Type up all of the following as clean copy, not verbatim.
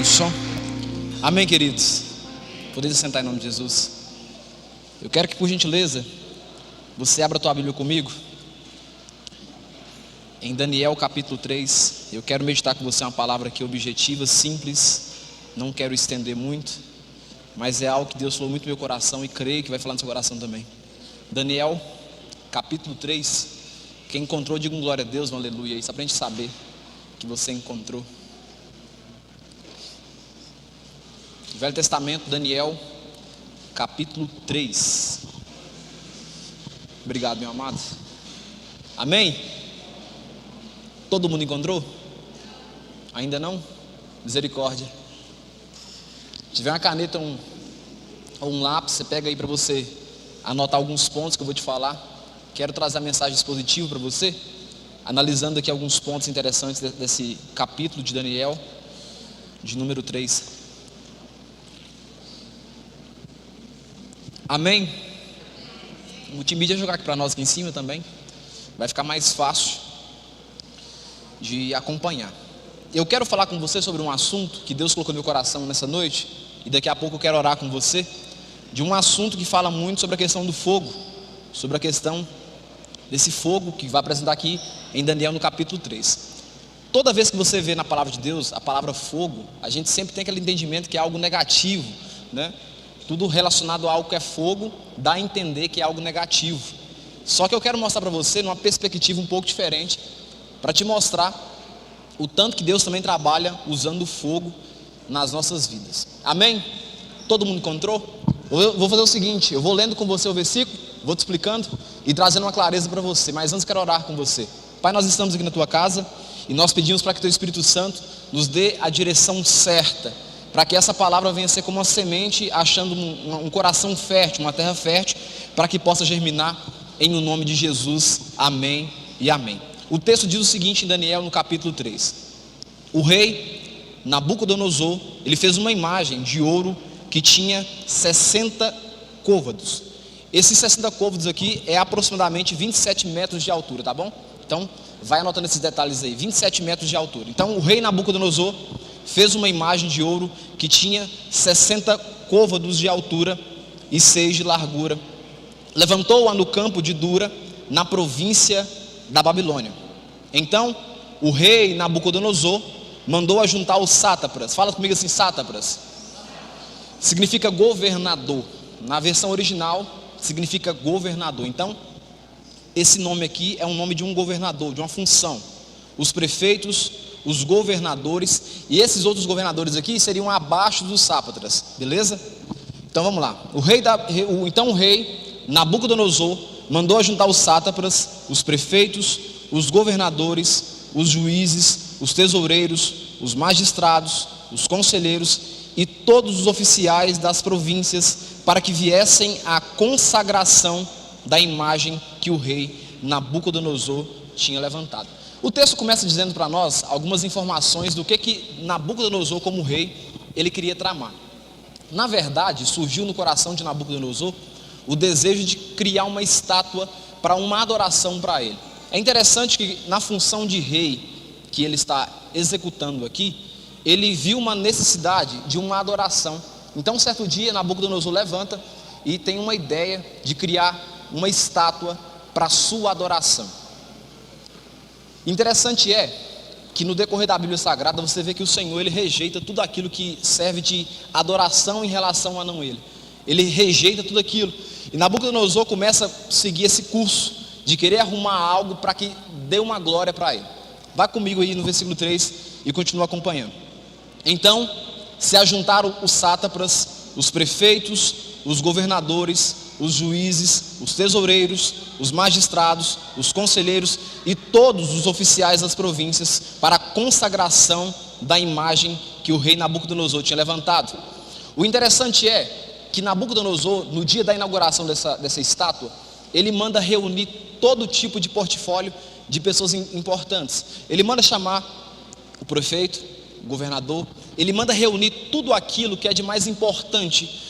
som. Amém, queridos? Podemos sentar em nome de Jesus. Eu quero que, por gentileza, você abra a tua Bíblia comigo em Daniel capítulo 3. Eu quero meditar com você uma palavra aqui objetiva, simples. Não quero estender muito, mas é algo que Deus falou muito no meu coração e creio que vai falar no seu coração também. Daniel capítulo 3. Quem encontrou, diga um glória a Deus, um aleluia. Isso é para a gente saber que você encontrou. Velho Testamento, Daniel capítulo 3. Obrigado, meu amado. Amém? Todo mundo encontrou? Ainda não? Misericórdia. Se tiver uma caneta ou um lápis, você pega aí para você anotar alguns pontos que eu vou te falar. Quero trazer a mensagem expositiva para você, analisando aqui alguns pontos interessantes desse capítulo de Daniel, de número 3. Amém? O multimídia vai jogar aqui para nós aqui em cima também. Vai ficar mais fácil de acompanhar. Eu quero falar com você sobre um assunto que Deus colocou no meu coração nessa noite. E daqui a pouco eu quero orar com você. De um assunto que fala muito sobre a questão do fogo. Sobre a questão desse fogo que vai apresentar aqui em Daniel no capítulo 3. Toda vez que você vê na palavra de Deus a palavra fogo, a gente sempre tem aquele entendimento que é algo negativo, né? Tudo relacionado a algo que é fogo dá a entender que é algo negativo. Só que eu quero mostrar para você numa perspectiva um pouco diferente, para te mostrar o tanto que Deus também trabalha usando o fogo nas nossas vidas. Amém? Todo mundo encontrou? Eu vou fazer o seguinte, eu vou lendo com você o versículo, vou te explicando e trazendo uma clareza para você. Mas antes quero orar com você. Pai, nós estamos aqui na tua casa e nós pedimos para que teu Espírito Santo nos dê a direção certa, para que essa palavra venha ser como uma semente, achando um coração fértil, uma terra fértil, para que possa germinar em o nome de Jesus. Amém e amém. O texto diz o seguinte em Daniel no capítulo 3. O rei Nabucodonosor, ele fez uma imagem de ouro que tinha 60 côvados. Esses 60 côvados aqui é aproximadamente 27 metros de altura, tá bom? Então, vai anotando esses detalhes aí, 27 metros de altura. Então, o rei Nabucodonosor fez uma imagem de ouro que tinha 60 côvados de altura e 6 de largura. Levantou-a no campo de Dura, na província da Babilônia. Então, o rei Nabucodonosor mandou ajuntar os sátrapas. Fala comigo assim, sátrapas. Significa governador. Na versão original, significa governador. Então, esse nome aqui é um nome de um governador, de uma função. Os prefeitos, os governadores, e esses outros governadores aqui seriam abaixo dos sátrapas, beleza? Então vamos lá. Então o rei Nabucodonosor mandou ajuntar os sátrapas, os prefeitos, os governadores, os juízes, os tesoureiros, os magistrados, os conselheiros e todos os oficiais das províncias para que viessem à consagração da imagem que o rei Nabucodonosor tinha levantado. O texto começa dizendo para nós algumas informações do que Nabucodonosor, como rei, ele queria tramar. Na verdade, surgiu no coração de Nabucodonosor o desejo de criar uma estátua para uma adoração para ele. É interessante que na função de rei que ele está executando aqui, ele viu uma necessidade de uma adoração. Então, certo dia, Nabucodonosor levanta e tem uma ideia de criar uma estátua para sua adoração. Interessante é que no decorrer da Bíblia Sagrada você vê que o Senhor, ele rejeita tudo aquilo que serve de adoração em relação a não ele. Ele rejeita tudo aquilo. E Nabucodonosor começa a seguir esse curso de querer arrumar algo para que dê uma glória para ele. Vai comigo aí no versículo 3 e continua acompanhando. Então se ajuntaram os sátrapas, os prefeitos, os governadores, os juízes, os tesoureiros, os magistrados, os conselheiros e todos os oficiais das províncias para a consagração da imagem que o rei Nabucodonosor tinha levantado. O interessante é que Nabucodonosor, no dia da inauguração dessa estátua, ele manda reunir todo tipo de portfólio de pessoas importantes. Ele manda chamar o prefeito, o governador, ele manda reunir tudo aquilo que é de mais importante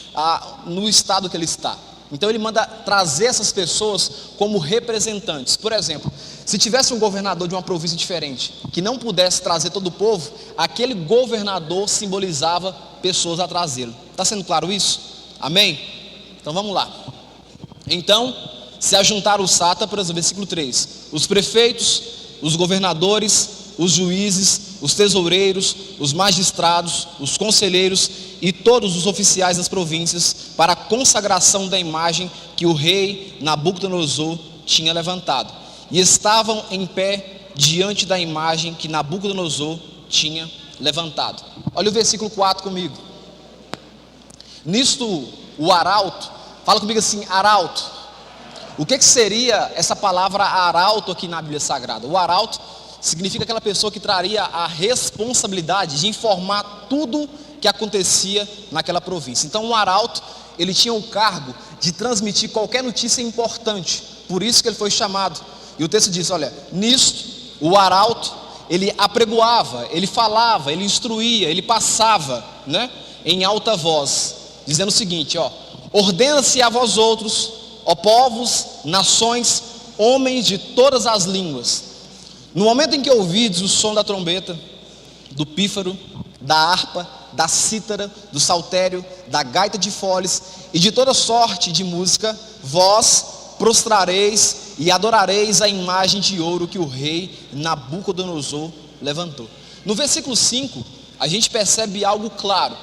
no estado que ele está. Então ele manda trazer essas pessoas como representantes. Por exemplo, Se tivesse um governador de uma província diferente, que não pudesse trazer todo o povo, aquele governador simbolizava pessoas a trazê-lo. Está sendo claro isso? Amém? Então vamos lá. Então, se ajuntaram os sátrapas, versículo 3, os prefeitos, os governadores, os juízes, os tesoureiros, os magistrados, os conselheiros e todos os oficiais das províncias para a consagração da imagem que o rei Nabucodonosor tinha levantado, e estavam em pé diante da imagem que Nabucodonosor tinha levantado. Olha o versículo 4 comigo. Nisto o arauto, fala comigo assim, arauto. O que seria essa palavra arauto aqui na Bíblia Sagrada? O arauto significa aquela pessoa que traria a responsabilidade de informar tudo que acontecia naquela província. Então o arauto, ele tinha o cargo de transmitir qualquer notícia importante, por isso que ele foi chamado. E o texto diz, olha, nisto o arauto, ele apregoava, ele falava, ele instruía, ele passava, né, em alta voz, dizendo o seguinte, ó, ordena-se a vós outros, ó povos, nações, homens de todas as línguas, no momento em que ouvides o som da trombeta, do pífaro, da harpa, da cítara, do saltério, da gaita de foles e de toda sorte de música, vós prostrareis e adorareis a imagem de ouro que o rei Nabucodonosor levantou. No versículo 5, a gente percebe algo claro.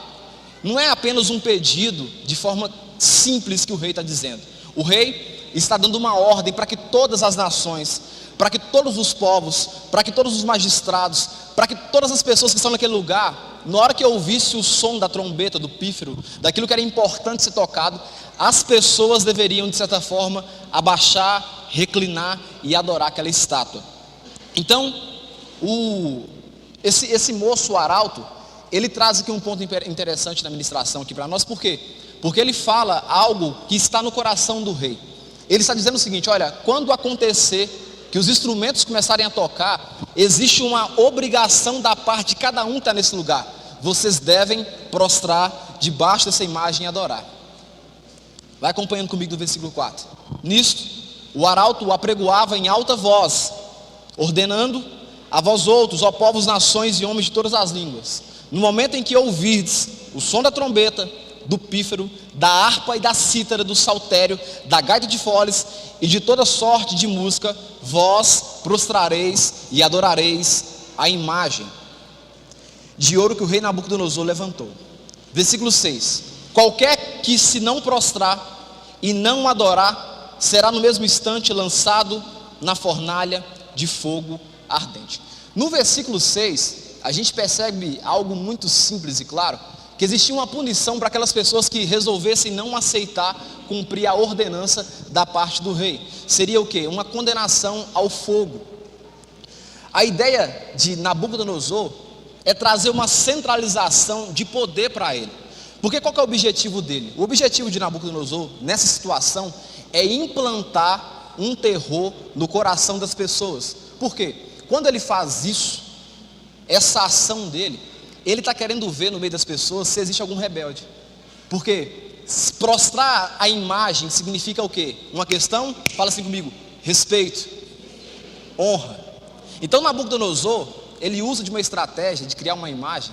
Não é apenas um pedido de forma simples que o rei está dizendo. O rei está dando uma ordem para que todas as nações, para que todos os povos, para que todos os magistrados, para que todas as pessoas que estão naquele lugar, na hora que ouvisse o som da trombeta, do pífaro, daquilo que era importante ser tocado, as pessoas deveriam, de certa forma, abaixar, reclinar e adorar aquela estátua. Então, esse moço, o arauto, ele traz aqui um ponto interessante na ministração aqui para nós. Por quê? Porque ele fala algo que está no coração do rei. Ele está dizendo o seguinte, olha, quando acontecer que os instrumentos começarem a tocar, existe uma obrigação da parte de cada um que está nesse lugar. Vocês devem prostrar debaixo dessa imagem e adorar. Vai acompanhando comigo do versículo 4. Nisto, o arauto o apregoava em alta voz, ordenando a vós outros, ó povos, nações e homens de todas as línguas, no momento em que ouvirdes o som da trombeta, do pífaro, da harpa e da cítara, do saltério, da gaita de foles e de toda sorte de música, vós prostrareis e adorareis a imagem de ouro que o rei Nabucodonosor levantou. Versículo 6. Qualquer que se não prostrar e não adorar, será no mesmo instante lançado na fornalha de fogo ardente. No versículo 6, a gente percebe algo muito simples e claro, que existia uma punição para aquelas pessoas que resolvessem não aceitar cumprir a ordenança da parte do rei. Seria o quê? Uma condenação ao fogo. A ideia de Nabucodonosor é trazer uma centralização de poder para ele. Porque qual que é o objetivo dele? O objetivo de Nabucodonosor, nessa situação, é implantar um terror no coração das pessoas. Por quê? Quando ele faz isso, essa ação dele, ele está querendo ver no meio das pessoas se existe algum rebelde. Porque prostrar a imagem significa o quê? Uma questão, fala assim comigo, respeito, honra. Então Nabucodonosor, ele usa de uma estratégia de criar uma imagem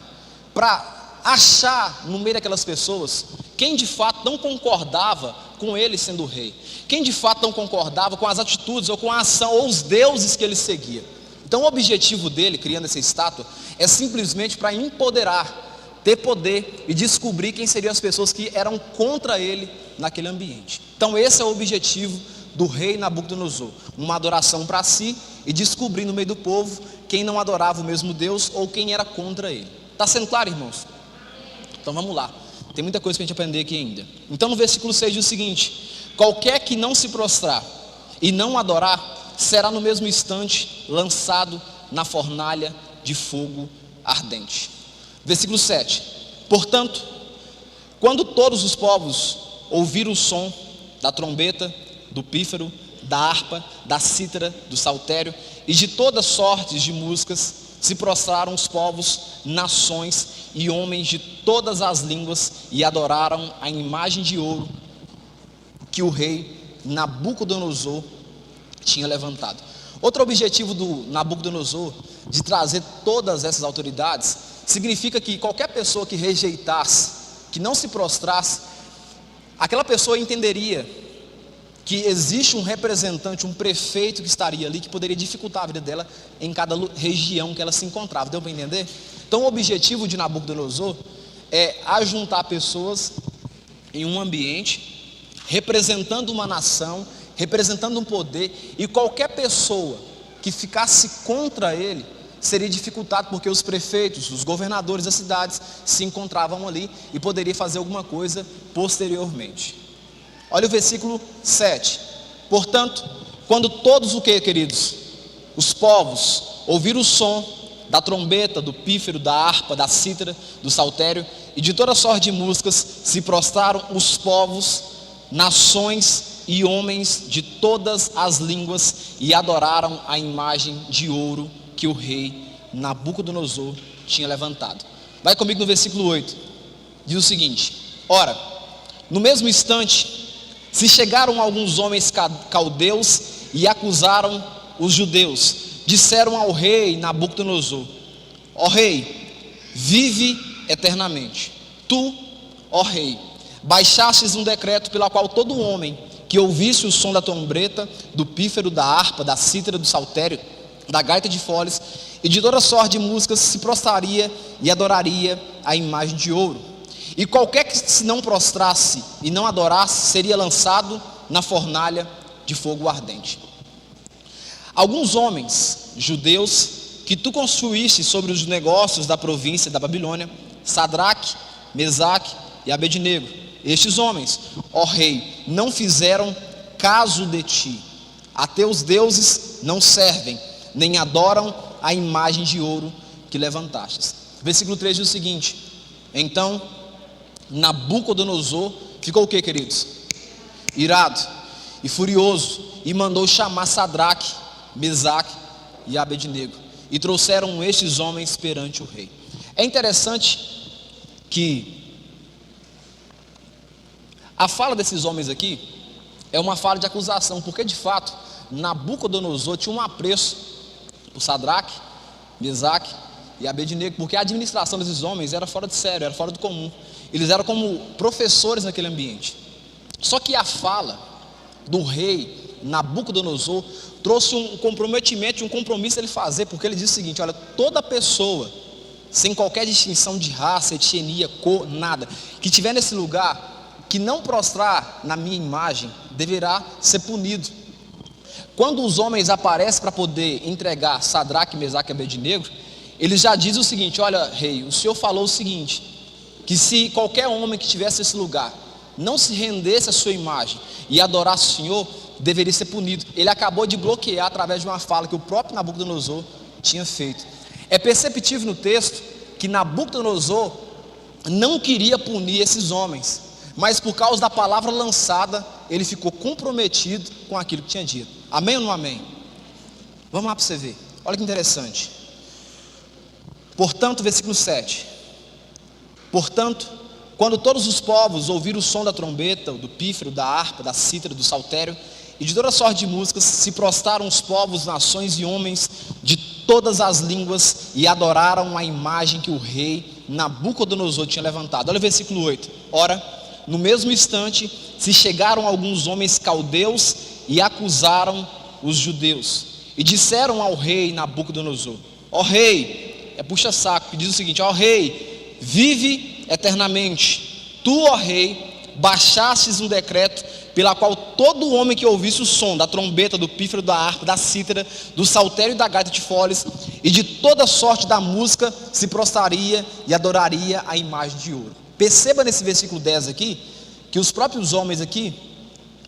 para achar no meio daquelas pessoas quem de fato não concordava com ele sendo rei, quem de fato não concordava com as atitudes ou com a ação ou os deuses que ele seguia. Então o objetivo dele, criando essa estátua, é simplesmente para empoderar, ter poder e descobrir quem seriam as pessoas que eram contra ele naquele ambiente. Então esse é o objetivo do rei Nabucodonosor, uma adoração para si e descobrir no meio do povo quem não adorava o mesmo Deus ou quem era contra ele. Está sendo claro, irmãos? Então vamos lá, tem muita coisa para a gente aprender aqui ainda. Então no versículo 6 diz o seguinte: qualquer que não se prostrar e não adorar, será no mesmo instante lançado na fornalha de fogo ardente. Versículo 7. Portanto, quando todos os povos ouviram o som da trombeta, do pífaro, da harpa, da cítara, do saltério e de todas sortes de músicas, se prostraram os povos, nações e homens de todas as línguas e adoraram a imagem de ouro que o rei Nabucodonosor tinha levantado. Outro objetivo do Nabucodonosor de trazer todas essas autoridades significa que qualquer pessoa que rejeitasse, que não se prostrasse, aquela pessoa entenderia que existe um representante, um prefeito que estaria ali, que poderia dificultar a vida dela em cada região que ela se encontrava. Deu para entender? Então o objetivo de Nabucodonosor é ajuntar pessoas em um ambiente, representando uma nação, representando um poder, e qualquer pessoa que ficasse contra ele seria dificultado, porque os prefeitos, os governadores das cidades se encontravam ali e poderia fazer alguma coisa posteriormente. Olha o versículo 7. Portanto, quando todos o que, queridos? Os povos ouviram o som da trombeta, do pífaro, da harpa, da cítara, do saltério e de toda sorte de músicas, se prostraram os povos, nações e homens de todas as línguas e adoraram a imagem de ouro que o rei Nabucodonosor tinha levantado. Vai comigo no versículo 8. Diz o seguinte: ora, no mesmo instante se chegaram alguns homens caldeus e acusaram os judeus. Disseram ao rei Nabucodonosor: ó rei, vive eternamente. Tu, ó rei, baixastes um decreto pelo qual todo homem que ouvisse o som da trombeta, do pífaro, da harpa, da cítara, do saltério, da gaita de foles e de toda sorte de músicas se prostraria e adoraria a imagem de ouro. E qualquer que se não prostrasse e não adorasse seria lançado na fornalha de fogo ardente. Alguns homens judeus que tu construíste sobre os negócios da província da Babilônia, Sadraque, Mesaque e Abednego, estes homens, ó rei, não fizeram caso de ti. A teus deuses não servem, nem adoram a imagem de ouro que levantastes. Versículo 3 diz o seguinte: então Nabucodonosor ficou o que, queridos? Irado e furioso, e mandou chamar Sadraque, Mesaque e Abednego, e trouxeram estes homens perante o rei. É interessante que a fala desses homens aqui é uma fala de acusação, porque de fato Nabucodonosor tinha um apreço por Sadraque, Mesaque e Abednego, porque a administração desses homens era fora de sério, era fora do comum. Eles eram como professores naquele ambiente. Só que a fala do rei Nabucodonosor trouxe um comprometimento, um compromisso ele fazer, porque ele disse o seguinte: olha, toda pessoa, sem qualquer distinção de raça, etnia, cor, nada, que estiver nesse lugar, que não prostrar na minha imagem, deverá ser punido. Quando os homens aparecem para poder entregar Sadraque, Mesaque e Abednego, eles já dizem o seguinte: olha rei, o senhor falou o seguinte, que se qualquer homem que estivesse nesse lugar não se rendesse à sua imagem e adorasse o Senhor, deveria ser punido. Ele acabou de bloquear através de uma fala que o próprio Nabucodonosor tinha feito. É perceptível no texto que Nabucodonosor não queria punir esses homens, mas por causa da palavra lançada, ele ficou comprometido com aquilo que tinha dito. Amém ou não amém? Vamos lá para você ver. Olha que interessante. Portanto, versículo 7. Portanto, quando todos os povos ouviram o som da trombeta, do pífaro, da harpa, da cítara, do saltério e de toda sorte de músicas, se prostraram os povos, nações e homens de todas as línguas e adoraram a imagem que o rei Nabucodonosor tinha levantado. Olha o versículo 8. Ora, no mesmo instante se chegaram alguns homens caldeus e acusaram os judeus e disseram ao rei Nabucodonosor: ó rei, puxa-saco, que diz o seguinte: ó rei, vive eternamente. Tu, ó rei, baixastes um decreto pela qual todo homem que ouvisse o som da trombeta, do pífaro, da harpa, da cítara, do saltério e da gaita de foles e de toda sorte da música se prostraria e adoraria a imagem de ouro. Perceba nesse versículo 10 aqui que os próprios homens aqui,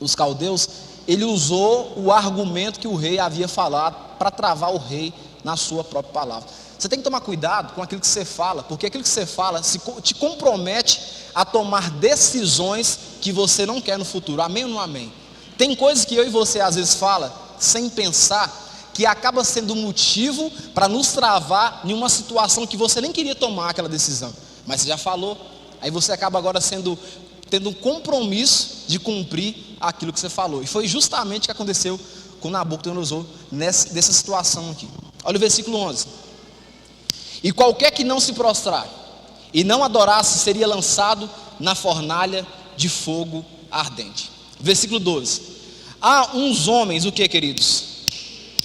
os caldeus, ele usou o argumento que o rei havia falado para travar o rei na sua própria palavra. Você tem que tomar cuidado com aquilo que você fala, porque aquilo que você fala te compromete a tomar decisões que você não quer no futuro. Amém ou não amém? Tem coisas que eu e você às vezes fala sem pensar, que acaba sendo motivo para nos travar em uma situação que você nem queria tomar aquela decisão, mas você já falou, aí você acaba agora tendo um compromisso de cumprir aquilo que você falou. E foi justamente o que aconteceu com Nabucodonosor dessa situação aqui. Olha o versículo 11. E qualquer que não se prostrar e não adorasse seria lançado na fornalha de fogo ardente. Versículo 12. Há uns homens, o que, queridos?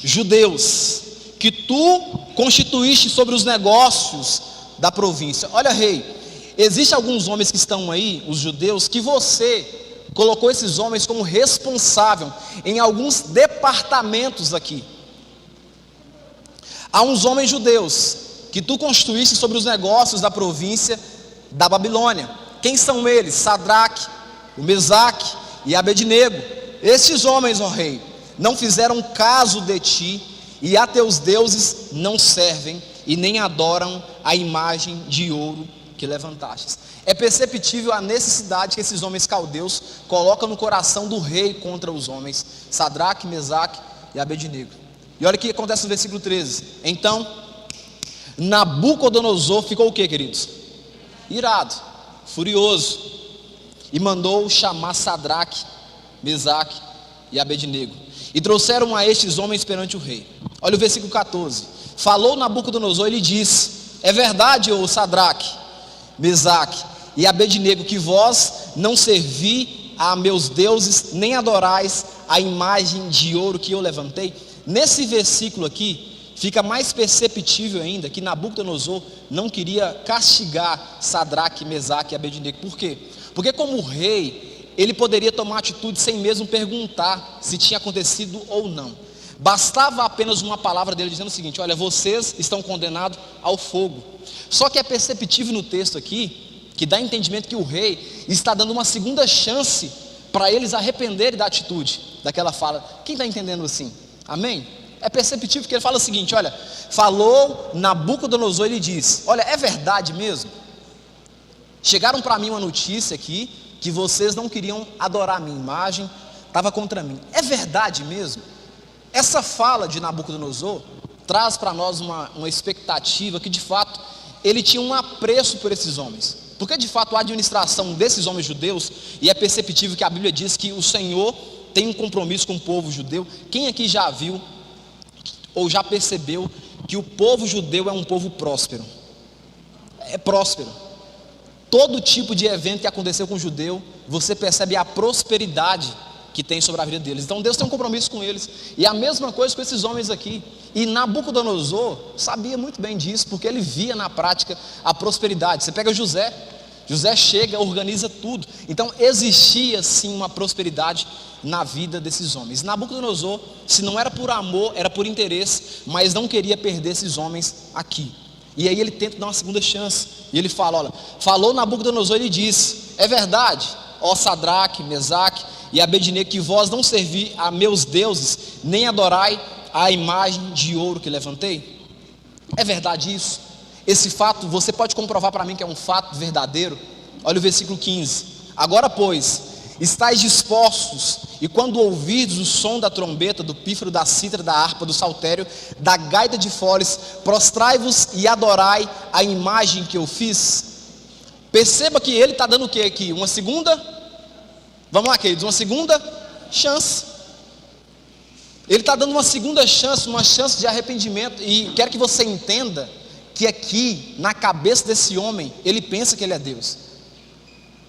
Judeus, que tu constituíste sobre os negócios da província. Olha, rei, existem alguns homens que estão aí, os judeus, que você colocou esses homens como responsável em alguns departamentos aqui. Há uns homens judeus que tu constituíste sobre os negócios da província da Babilônia. Quem são eles? Sadraque, o Mesaque e Abednego. Estes homens, ó rei, não fizeram caso de ti, e a teus deuses não servem e nem adoram a imagem de ouro que levantastes. É perceptível a necessidade que esses homens caldeus colocam no coração do rei contra os homens Sadraque, Mesaque e Abednego. E olha o que acontece no versículo 13. Então Nabucodonosor ficou o que, queridos? Irado, furioso, e mandou chamar Sadraque, Mesaque e Abednego, e trouxeram a estes homens perante o rei. Olha o versículo 14. Falou Nabucodonosor e lhe disse: é verdade, ô Sadraque, Mesaque e Abednego, que vós não servi a meus deuses, nem adorais a imagem de ouro que eu levantei? Nesse versículo aqui fica mais perceptível ainda que Nabucodonosor não queria castigar Sadraque, Mesaque e Abednego. Por quê? Porque como rei, ele poderia tomar atitude sem mesmo perguntar se tinha acontecido ou não. Bastava apenas uma palavra dele dizendo o seguinte: olha, vocês estão condenados ao fogo. Só que é perceptível no texto aqui, que dá entendimento que o rei está dando uma segunda chance para eles arrependerem da atitude, daquela fala. Quem está entendendo assim? Amém? É perceptível que ele fala o seguinte: olha, falou Nabucodonosor e ele diz: olha, é verdade mesmo? Chegaram para mim uma notícia aqui, que vocês não queriam adorar a minha imagem, estava contra mim. É verdade mesmo? Essa fala de Nabucodonosor traz para nós uma expectativa que de fato ele tinha um apreço por esses homens, porque de fato a administração desses homens judeus, e é perceptível que a Bíblia diz que o Senhor tem um compromisso com o povo judeu. Quem aqui já viu ou já percebeu que o povo judeu é um povo próspero? É próspero. Todo tipo de evento que aconteceu com o judeu, você percebe a prosperidade que tem sobre a vida deles. Então Deus tem um compromisso com eles. E a mesma coisa com esses homens aqui. E Nabucodonosor sabia muito bem disso, porque ele via na prática a prosperidade. Você pega José chega, organiza tudo. Então existia sim uma prosperidade na vida desses homens. Nabucodonosor, se não era por amor, era por interesse, mas não queria perder esses homens aqui. E aí ele tenta dar uma segunda chance. E ele fala: olha, falou Nabucodonosor e ele disse: é verdade, ó Sadraque, Mesaque e Abednego, que vós não servi a meus deuses, nem adorai a imagem de ouro que levantei? É verdade isso? Esse fato, você pode comprovar para mim que é um fato verdadeiro? Olha o versículo 15. Agora, pois, estáis dispostos, e quando ouvirdes o som da trombeta, do pífaro, da cítara, da harpa, do saltério, da gaita de foles, prostrai-vos e adorai a imagem que eu fiz. Perceba que ele está dando o que aqui? Uma segunda, vamos lá, queridos, uma segunda chance. Ele está dando uma segunda chance, uma chance de arrependimento. E quero que você entenda que aqui, na cabeça desse homem, ele pensa que ele é Deus.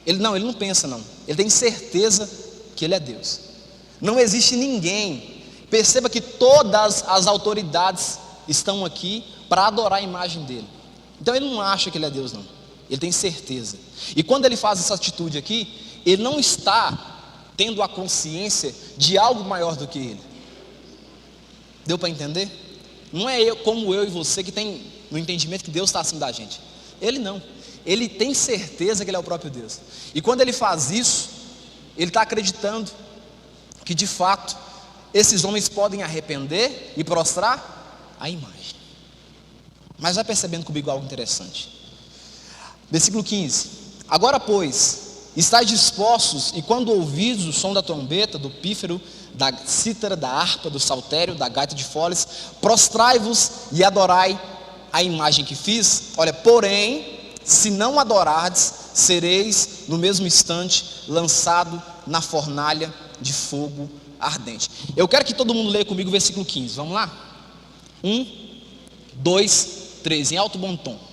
Ele não pensa não. Ele tem certeza que ele é Deus. Não existe ninguém. Perceba que todas as autoridades estão aqui para adorar a imagem dele. Então ele não acha que ele é Deus não. Ele tem certeza. E quando ele faz essa atitude aqui, ele não está tendo a consciência de algo maior do que ele. Deu para entender? Não é como eu e você que tem no entendimento que Deus está acima da gente. Ele não. Ele tem certeza que ele é o próprio Deus. E quando ele faz isso, ele está acreditando que de fato esses homens podem arrepender e prostrar a imagem. Mas vai percebendo comigo algo interessante. Versículo 15. Agora, pois, estáis dispostos, e quando ouvides o som da trombeta, do pífaro, da cítara, da harpa, do saltério, da gaita de foles, prostrai-vos e adorai a imagem que fiz. Olha, porém, se não adorardes, sereis no mesmo instante lançado na fornalha de fogo ardente. Eu quero que todo mundo leia comigo o versículo 15. Vamos lá? 1, 2, 3, em alto bom tom.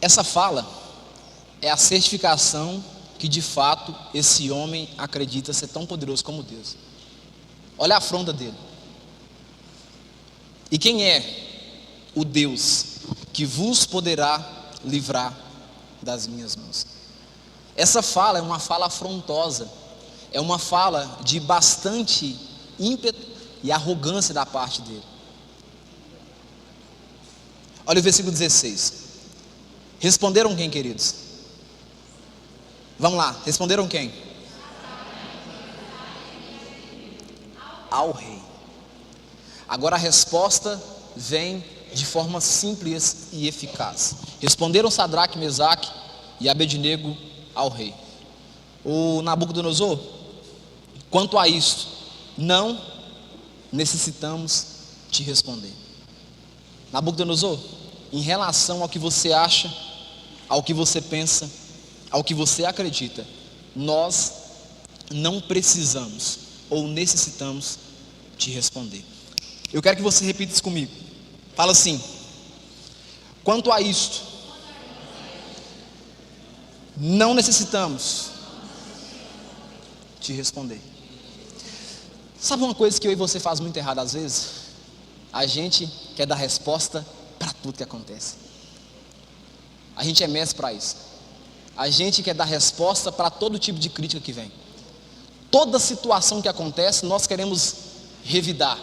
Essa fala é a certificação que de fato esse homem acredita ser tão poderoso como Deus. Olha a afronta dele. E quem é o Deus que vos poderá livrar das minhas mãos? Essa fala é uma fala afrontosa, é uma fala de bastante ímpeto e arrogância da parte dele. Olha o versículo 16. Responderam quem, queridos? Vamos lá, responderam quem? Ao rei. Agora a resposta vem de forma simples e eficaz. Responderam Sadraque, Mesaque e Abednego ao rei. O Nabucodonosor, quanto a isto, não necessitamos te responder. Nabucodonosor, em relação ao que você acha, ao que você pensa, ao que você acredita, nós não precisamos ou necessitamos te responder. Eu quero que você repita isso comigo. Fala assim: quanto a isto, não necessitamos te responder. Sabe uma coisa que eu e você faz muito errado às vezes? A gente quer dar resposta para tudo que acontece. A gente é mestre para isso. A gente quer dar resposta para todo tipo de crítica que vem. Toda situação que acontece, nós queremos revidar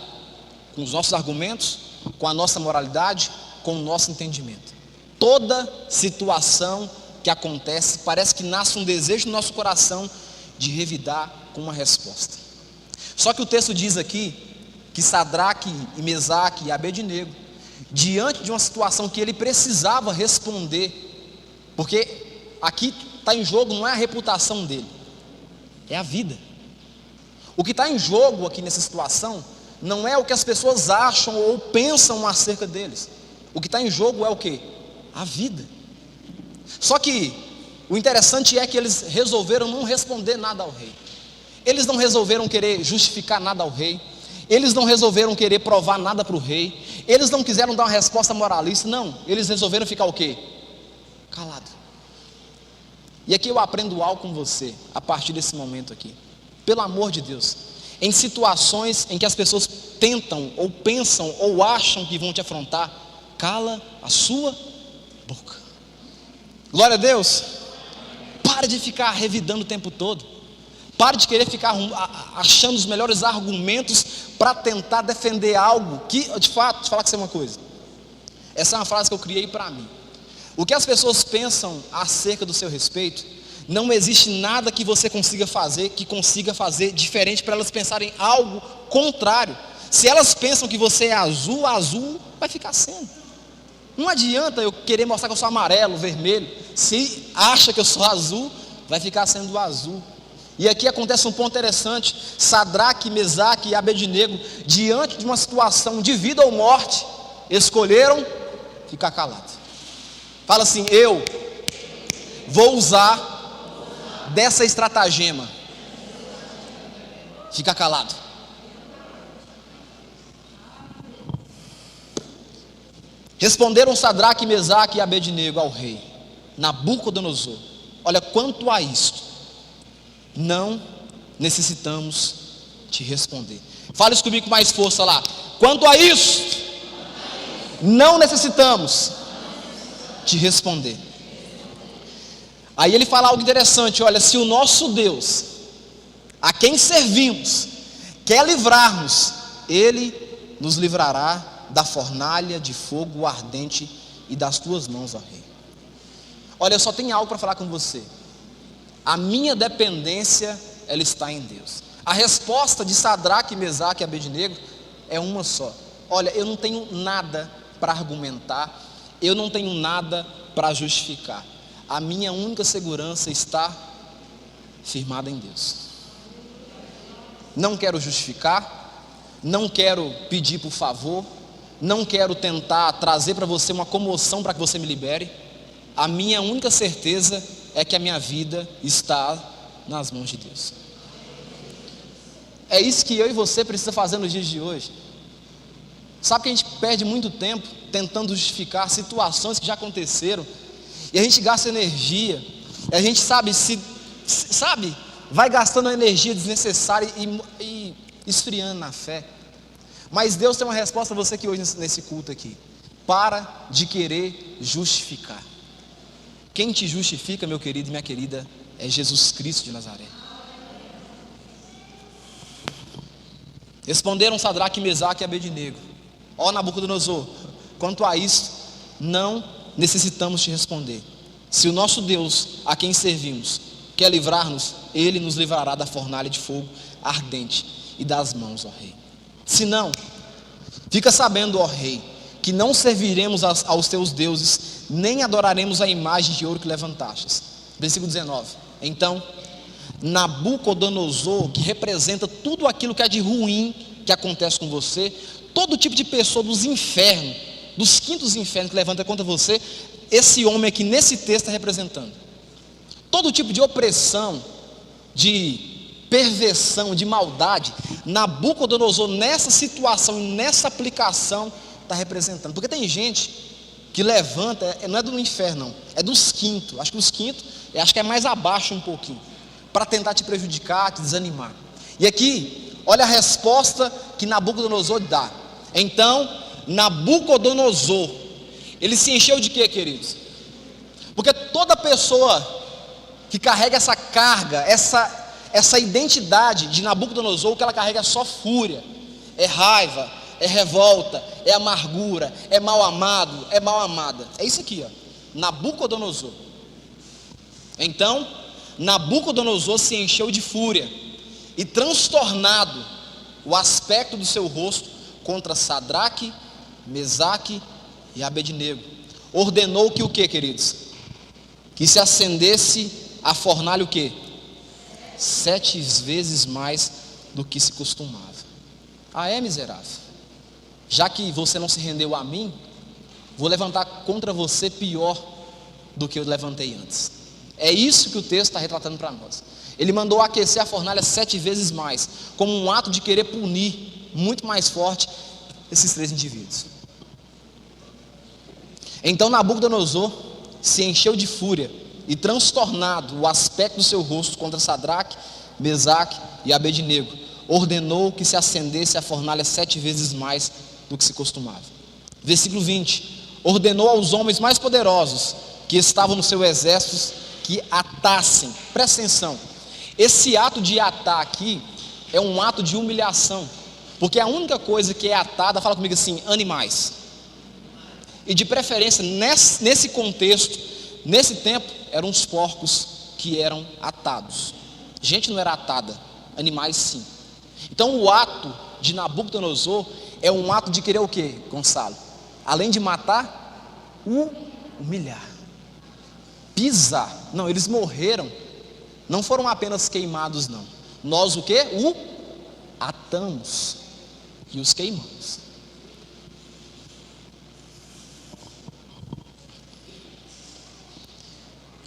com os nossos argumentos, com a nossa moralidade, com o nosso entendimento. Toda situação que acontece, parece que nasce um desejo no nosso coração de revidar com uma resposta. Só que o texto diz aqui que Sadraque e Mesaque e Abednego, diante de uma situação que ele precisava responder, porque aqui está em jogo não é a reputação dele, é a vida. O que está em jogo aqui nessa situação não é o que as pessoas acham ou pensam acerca deles. O que está em jogo é o quê? A vida. Só que o interessante é que eles resolveram não responder nada ao rei. Eles não resolveram querer justificar nada ao rei. Eles não resolveram querer provar nada para o rei. Eles não quiseram dar uma resposta moralista. Não, eles resolveram ficar o quê? Calado. E aqui eu aprendo algo com você, a partir desse momento aqui. Pelo amor de Deus, em situações em que as pessoas tentam, ou pensam, ou acham que vão te afrontar, cala a sua boca. Glória a Deus. Para de ficar revidando o tempo todo. Pare de querer ficar achando os melhores argumentos para tentar defender algo que, de fato, falar com você uma coisa. Essa é uma frase que eu criei para mim. O que as pessoas pensam acerca do seu respeito, não existe nada que você consiga fazer diferente para elas pensarem algo contrário. Se elas pensam que você é azul, azul vai ficar sendo. Não adianta eu querer mostrar que eu sou amarelo, vermelho. Se acha que eu sou azul, vai ficar sendo azul. E aqui acontece um ponto interessante. Sadraque, Mesaque e Abednego, diante de uma situação de vida ou morte, escolheram ficar calados. Fala assim: eu vou usar dessa estratagema. Fica calado. Responderam Sadraque, Mesaque e Abednego ao rei Nabucodonosor: olha, quanto a isto, não necessitamos te responder. Fala isso comigo com mais força lá. Quanto a isso, não necessitamos te responder. Aí ele fala algo interessante: olha, se o nosso Deus, a quem servimos, quer livrar-nos, Ele nos livrará da fornalha de fogo ardente e das tuas mãos, ó rei. Olha, eu só tenho algo para falar com você. A minha dependência, ela está em Deus. A resposta de Sadraque, Mesaque e Abednego é uma só: olha, eu não tenho nada para argumentar, eu não tenho nada para justificar, a minha única segurança está firmada em Deus. Não quero justificar, não quero pedir por favor, não quero tentar trazer para você uma comoção para que você me libere. A minha única certeza é que a minha vida está nas mãos de Deus. É isso que eu e você precisa fazer nos dias de hoje. Sabe que a gente perde muito tempo tentando justificar situações que já aconteceram, e a gente gasta energia, e a gente sabe, vai gastando energia desnecessária e esfriando na fé. Mas Deus tem uma resposta para você aqui hoje nesse culto aqui: para de querer justificar. Quem te justifica, meu querido e minha querida, é Jesus Cristo de Nazaré. Responderam Sadraque, Mesaque e Abednego: ó Nabucodonosor, quanto a isto, não necessitamos te responder. Se o nosso Deus, a quem servimos, quer livrar-nos, Ele nos livrará da fornalha de fogo ardente e das mãos, ó rei. Se não, fica sabendo, ó rei, que não serviremos aos teus deuses, nem adoraremos a imagem de ouro que levantastes. Versículo 19. Então Nabucodonosor, que representa tudo aquilo que é de ruim que acontece com você, todo tipo de pessoa dos infernos, dos quintos infernos que levanta contra você, esse homem aqui nesse texto está representando todo tipo de opressão, de perversão, de maldade. Nabucodonosor nessa situação, nessa aplicação, está representando. Porque tem gente que levanta, não é do inferno não, é dos quintos. Acho que os quintos, acho que é mais abaixo um pouquinho, para tentar te prejudicar, te desanimar. E aqui, olha a resposta que Nabucodonosor dá. Então Nabucodonosor, ele se encheu de quê, queridos? Porque toda pessoa que carrega essa carga, essa identidade de Nabucodonosor, o que ela carrega é só fúria, é raiva, é revolta, é amargura, é mal amado, é mal amada. É isso aqui, ó, Nabucodonosor. Então Nabucodonosor se encheu de fúria e, transtornado o aspecto do seu rosto, contra Sadraque, Mesaque e Abednego, ordenou que o que, queridos? Que se acendesse a fornalha o que? 7 vezes mais do que se costumava. Ah, é, miserável? Já que você não se rendeu a mim, vou levantar contra você pior do que eu levantei antes. É isso que o texto está retratando para nós. Ele mandou aquecer a fornalha 7 vezes mais, como um ato de querer punir muito mais forte esses 3 indivíduos. Então Nabucodonosor se encheu de fúria e, transtornado o aspecto do seu rosto, contra Sadraque, Mesaque e Abednego, ordenou que se acendesse a fornalha 7 vezes mais do que se costumava. Versículo 20: ordenou aos homens mais poderosos que estavam no seu exército que atassem. Presta atenção, esse ato de atar aqui é um ato de humilhação, porque a única coisa que é atada, fala comigo assim, animais. E de preferência nesse contexto, nesse tempo, eram os porcos que eram atados. Gente não era atada, animais sim. Então o ato de Nabucodonosor é um ato de querer o que, Gonçalo? Além de matar, humilhar, pisar. Não, eles morreram, não foram apenas queimados não. Nós o que? Atamos e os queimamos.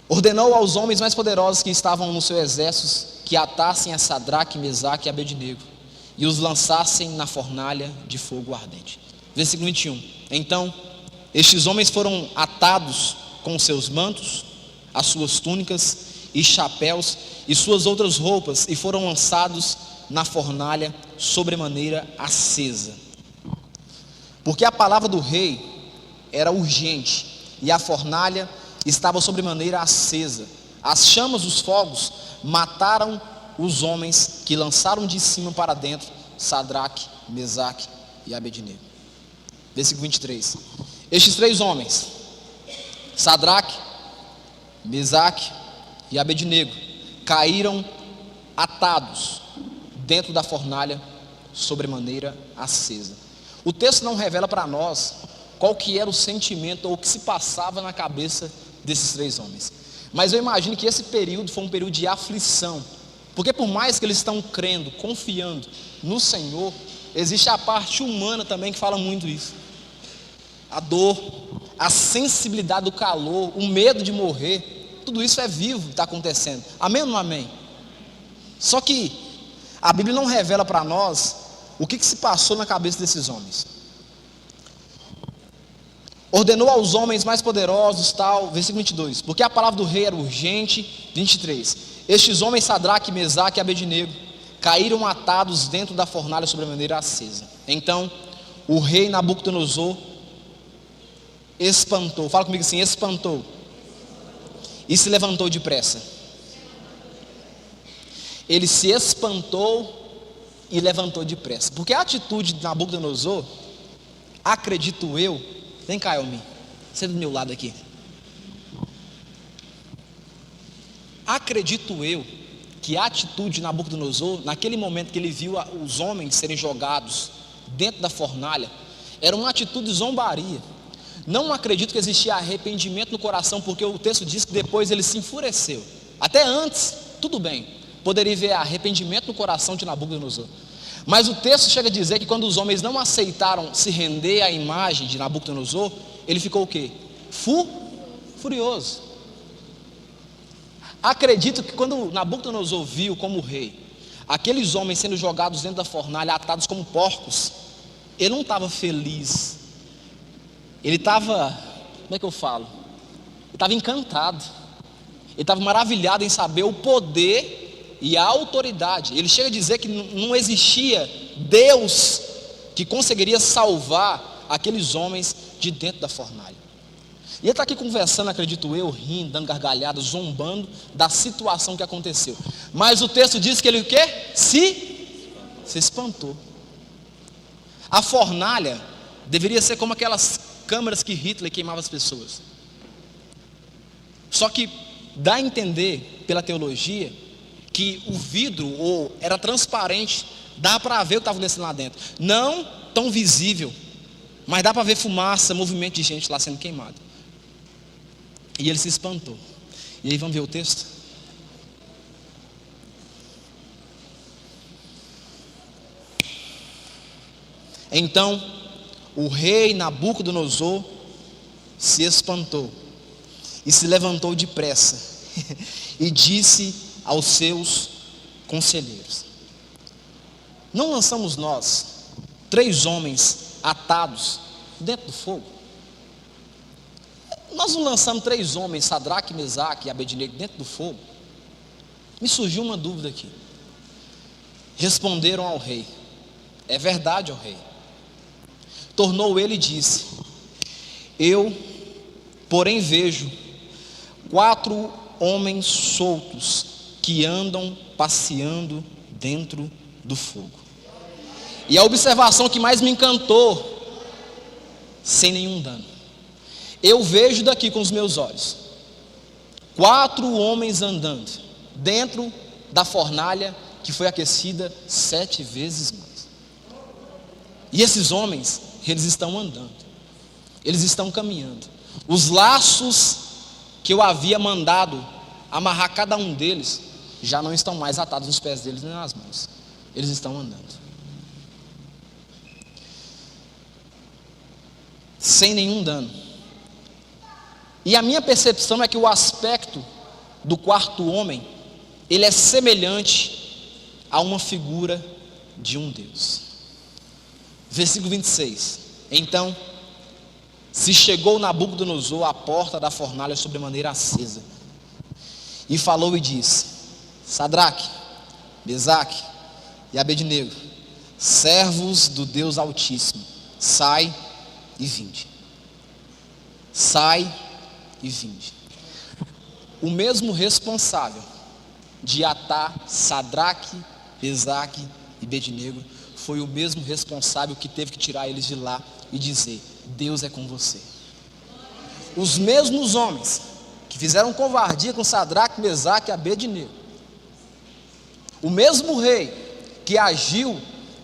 Ordenou aos homens mais poderosos que estavam no seu exército que atassem a Sadraque, Mesaque e Abednego e os lançassem na fornalha de fogo ardente. Versículo 21. Então estes homens foram atados com seus mantos, as suas túnicas e chapéus e suas outras roupas, e foram lançados na fornalha sobremaneira acesa, porque a palavra do rei era urgente e a fornalha estava sobremaneira acesa. As chamas dos fogos mataram os homens que lançaram de cima para dentro Sadraque, Mesaque e Abednego. Versículo 23. Estes 3 homens, Sadraque, Mesaque e Abednego, caíram atados dentro da fornalha sobremaneira acesa. O texto não revela para nós qual que era o sentimento ou o que se passava na cabeça desses 3 homens. Mas eu imagino que esse período foi um período de aflição, porque por mais que eles estão crendo, confiando no Senhor, existe a parte humana também que fala muito isso. A dor, a sensibilidade do calor, o medo de morrer, tudo isso é vivo, está acontecendo. Amém ou não amém? Só que a Bíblia não revela para nós o que se passou na cabeça desses homens. Ordenou aos homens mais poderosos, tal, versículo 22, porque a palavra do rei era urgente. 23, estes homens, Sadraque, Mesaque e Abednego, caíram atados dentro da fornalha sobremaneira acesa. Então o rei Nabucodonosor espantou, fala comigo assim, espantou, e se levantou depressa. Ele se espantou e levantou depressa, porque a atitude de Nabucodonosor, acredito eu, vem cá, Elmi, senta do meu lado aqui. Acredito eu que a atitude de Nabucodonosor, naquele momento que ele viu os homens serem jogados dentro da fornalha, era uma atitude de zombaria. Não acredito que existia arrependimento no coração, porque o texto diz que depois ele se enfureceu. Até antes, tudo bem, poderia haver arrependimento no coração de Nabucodonosor. Mas o texto chega a dizer que quando os homens não aceitaram se render à imagem de Nabucodonosor, ele ficou o quê? Furioso. Acredito que quando Nabucodonosor viu como rei, aqueles homens sendo jogados dentro da fornalha, atados como porcos, ele não estava feliz. Ele estava, como é que eu falo? Ele estava encantado. Ele estava maravilhado em saber o poder e a autoridade. Ele chega a dizer que não existia Deus que conseguiria salvar aqueles homens de dentro da fornalha. E ele está aqui conversando, acredito eu, rindo, dando gargalhadas, zombando da situação que aconteceu. Mas o texto diz que ele o quê? Se espantou. A fornalha deveria ser como aquelas câmaras que Hitler queimava as pessoas. Só que dá a entender pela teologia que o vidro era transparente, dá para ver o que estava acontecendo lá dentro. Não tão visível, mas dá para ver fumaça, movimento de gente lá sendo queimado. E ele se espantou. E aí vamos ver o texto? Então o rei Nabucodonosor se espantou e se levantou depressa e disse aos seus conselheiros: não lançamos nós 3 homens atados dentro do fogo? Nós não lançamos 3 homens, Sadraque, Mesaque e Abednego, dentro do fogo? Me surgiu uma dúvida aqui. Responderam ao rei: é verdade, ó rei. Tornou ele e disse: eu, porém, vejo 4 homens soltos que andam passeando dentro do fogo. E a observação que mais me encantou: sem nenhum dano. Eu vejo daqui com os meus olhos 4 homens andando dentro da fornalha que foi aquecida 7 vezes mais. E esses homens, eles estão andando, eles estão caminhando. Os laços que eu havia mandado amarrar cada um deles já não estão mais atados nos pés deles nem nas mãos. Eles estão andando sem nenhum dano. E a minha percepção é que o aspecto do 4º homem, ele é semelhante a uma figura de um Deus. Versículo 26. Então se chegou Nabucodonosor à porta da fornalha sobremaneira acesa, e falou e disse: Sadraque, Mesaque e Abednego, servos do Deus Altíssimo, sai e vinde. Sai e vinde. O mesmo responsável de atar Sadraque, Mesaque e Abednego foi o mesmo responsável que teve que tirar eles de lá e dizer: Deus é com você. Os mesmos homens que fizeram covardia com Sadraque, Mesaque e Abednego, o mesmo rei que agiu,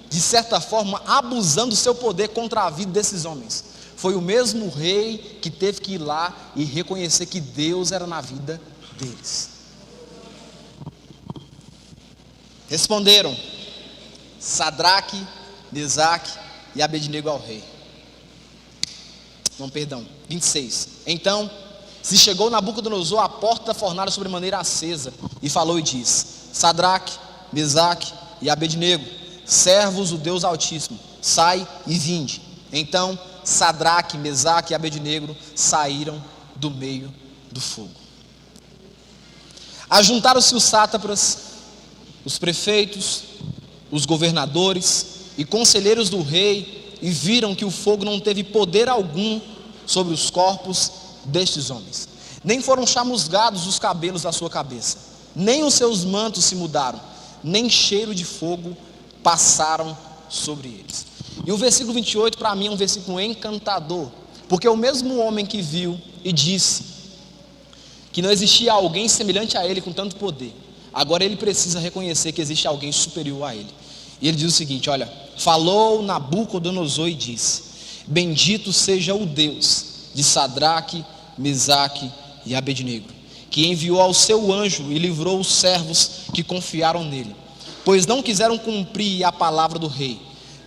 de certa forma, abusando do seu poder contra a vida desses homens. Foi o mesmo rei que teve que ir lá e reconhecer que Deus era na vida deles. Responderam Sadraque, Mesaque e Abednego ao rei. 26. Então se chegou Nabucodonosor à porta da fornalha sobremaneira acesa, e falou e disse: Sadraque, Mesaque e Abednego, servos do Deus Altíssimo, sai e vinde. Então Sadraque, Mesaque e Abednego saíram do meio do fogo. Ajuntaram-se os sátrapas, os prefeitos, os governadores e conselheiros do rei, e viram que o fogo não teve poder algum sobre os corpos destes homens, nem foram chamusgados os cabelos da sua cabeça, nem os seus mantos se mudaram, nem cheiro de fogo passaram sobre eles. E o versículo 28 para mim é um versículo encantador, porque o mesmo homem que viu e disse que não existia alguém semelhante a ele com tanto poder, agora ele precisa reconhecer que existe alguém superior a ele. E ele diz o seguinte: olha, falou Nabucodonosor e disse: bendito seja o Deus de Sadraque, Mesaque e Abednego, que enviou ao seu anjo e livrou os servos que confiaram nele, pois não quiseram cumprir a palavra do rei,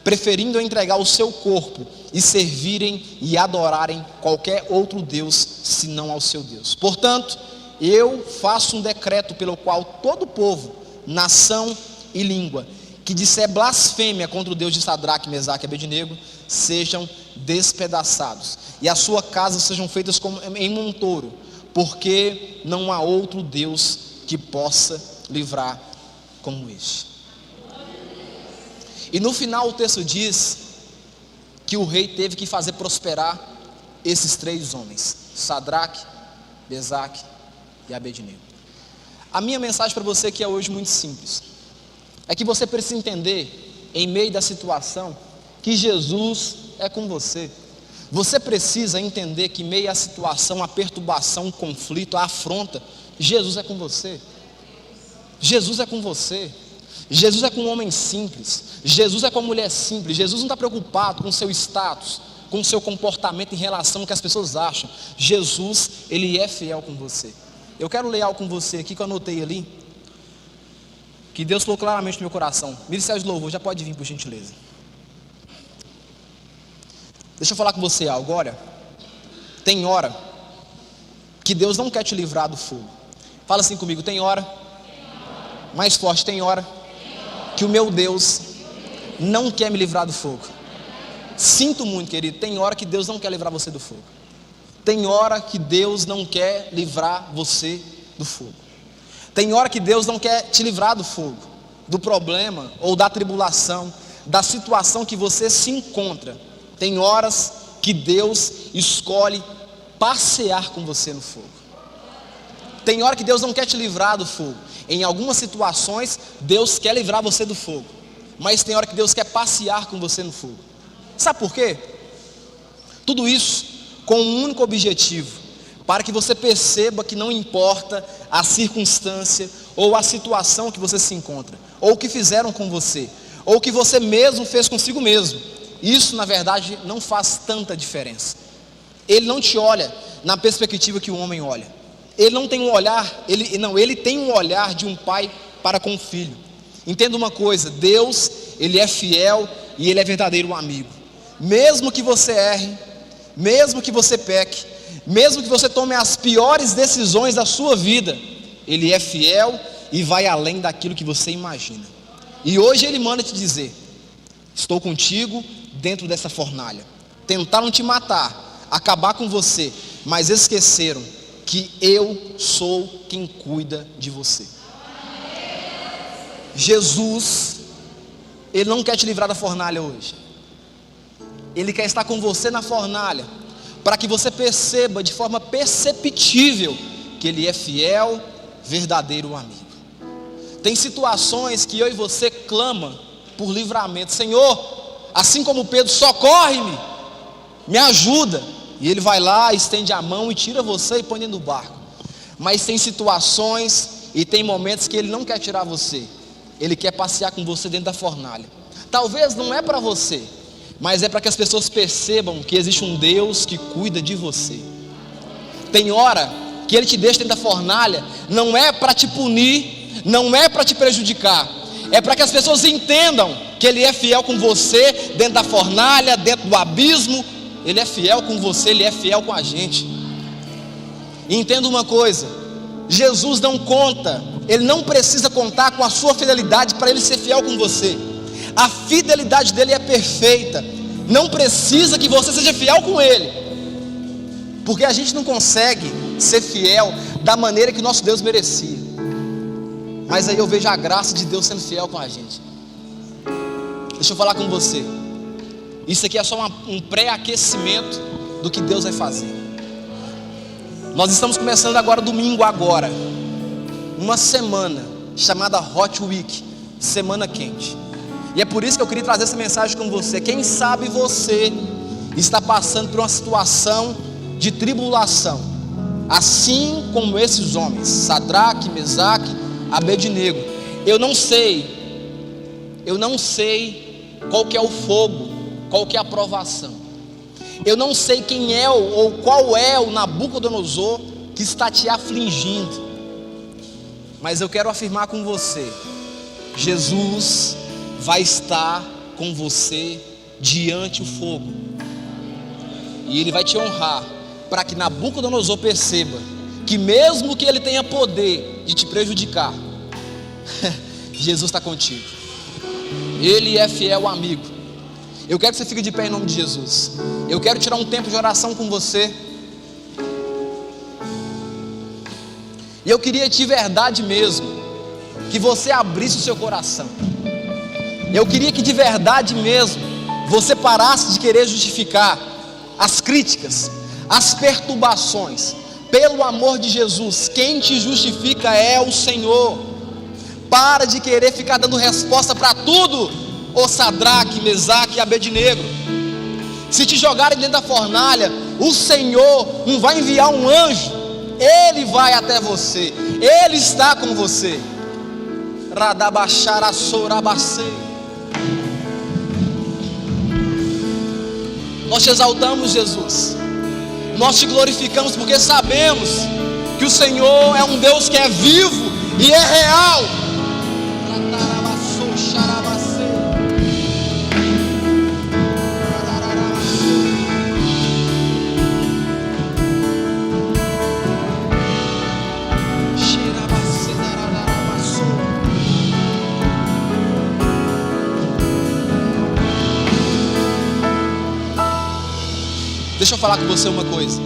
preferindo entregar o seu corpo e servirem e adorarem qualquer outro Deus senão ao seu Deus. Portanto, eu faço um decreto pelo qual todo povo, nação e língua que disser blasfêmia contra o Deus de Sadraque, Mesaque e Abednego sejam despedaçados, e a sua casa sejam feitas como em monturo, porque não há outro Deus que possa livrar como este. E no final o texto diz que o rei teve que fazer prosperar esses três homens, Sadraque, Mesaque e Abednego. A minha mensagem para você aqui é hoje muito simples. É que você precisa entender, em meio da situação, que Jesus é com você. Você precisa entender que em meio à situação, à perturbação, ao conflito, à afronta, Jesus é com você. Jesus é com você. Jesus é com um homem simples. Jesus é com uma mulher simples. Jesus não está preocupado com o seu status, com o seu comportamento em relação ao que as pessoas acham. Jesus, Ele é fiel com você. Eu quero ler algo com você aqui que eu anotei ali, que Deus falou claramente no meu coração. Ministério de Louvor, já pode vir por gentileza. Deixa eu falar com você algo. Olha, tem hora que Deus não quer te livrar do fogo. Fala assim comigo: tem hora, mais forte, tem hora que o meu Deus não quer me livrar do fogo. Sinto muito, querido, tem hora que Deus não quer livrar você do fogo. Tem hora que Deus não quer livrar você do fogo. Tem hora que Deus não quer te livrar do fogo, do problema ou da tribulação, da situação que você se encontra. Tem horas que Deus escolhe passear com você no fogo. Tem hora que Deus não quer te livrar do fogo. Em algumas situações, Deus quer livrar você do fogo, mas tem hora que Deus quer passear com você no fogo. Sabe por quê? Tudo isso com um único objetivo: para que você perceba que não importa a circunstância ou a situação que você se encontra, ou o que fizeram com você, ou o que você mesmo fez consigo mesmo. Isso, na verdade, não faz tanta diferença. Ele não te olha na perspectiva que o homem olha. Ele não tem um olhar, ele tem um olhar de um pai para com o filho. Entenda uma coisa: Deus, Ele é fiel e Ele é verdadeiro amigo. Mesmo que você erre, mesmo que você peque, mesmo que você tome as piores decisões da sua vida, Ele é fiel e vai além daquilo que você imagina. E hoje Ele manda te dizer: estou contigo dentro dessa fornalha. Tentaram te matar, acabar com você, mas esqueceram que eu sou quem cuida de você. Jesus, Ele não quer te livrar da fornalha hoje. Ele quer estar com você na fornalha, para que você perceba de forma perceptível que Ele é fiel, verdadeiro amigo. Tem situações que eu e você clama por livramento: Senhor, assim como Pedro, socorre-me, me ajuda. E Ele vai lá, estende a mão e tira você e põe dentro do barco. Mas tem situações e tem momentos que Ele não quer tirar você. Ele quer passear com você dentro da fornalha. Talvez não é para você, mas é para que as pessoas percebam que existe um Deus que cuida de você. Tem hora que Ele te deixa dentro da fornalha, não é para te punir, não é para te prejudicar, é para que as pessoas entendam que Ele é fiel com você dentro da fornalha, dentro do abismo. Ele é fiel com você, Ele é fiel com a gente. E entenda uma coisa: Jesus não conta, Ele não precisa contar com a sua fidelidade para Ele ser fiel com você. A fidelidade dele é perfeita. Não precisa que você seja fiel com Ele, porque a gente não consegue ser fiel da maneira que nosso Deus merecia. Mas aí eu vejo a graça de Deus sendo fiel com a gente. Deixa eu falar com você. Isso aqui é só um pré-aquecimento do que Deus vai fazer. Nós estamos começando agora, domingo agora, uma semana chamada Hot Week, semana quente. E é por isso que eu queria trazer essa mensagem com você. Quem sabe você está passando por uma situação de tribulação, assim como esses homens, Sadraque, Mesaque, Abednego. Eu não sei qual que é o fogo, qual que é a provação. Eu não sei quem é ou qual é o Nabucodonosor que está te afligindo. Mas eu quero afirmar com você: Jesus vai estar com você diante do fogo, e Ele vai te honrar, para que Nabucodonosor perceba que mesmo que ele tenha poder de te prejudicar, Jesus está contigo. Ele é fiel amigo. Eu quero que você fique de pé em nome de Jesus. Eu quero tirar um tempo de oração com você. E eu queria de verdade mesmo que você abrisse o seu coração. Eu queria que de verdade mesmo você parasse de querer justificar as críticas, as perturbações. Pelo amor de Jesus, quem te justifica é o Senhor. Para de querer ficar dando resposta para tudo, ô Sadraque, Mesaque e Abednego. Se te jogarem dentro da fornalha, o Senhor não vai enviar um anjo, Ele vai até você, Ele está com você. Radabacharasorabacê. Nós te exaltamos, Jesus. Nós te glorificamos porque sabemos que o Senhor é um Deus que é vivo e é real. Deixa eu falar com você uma coisa.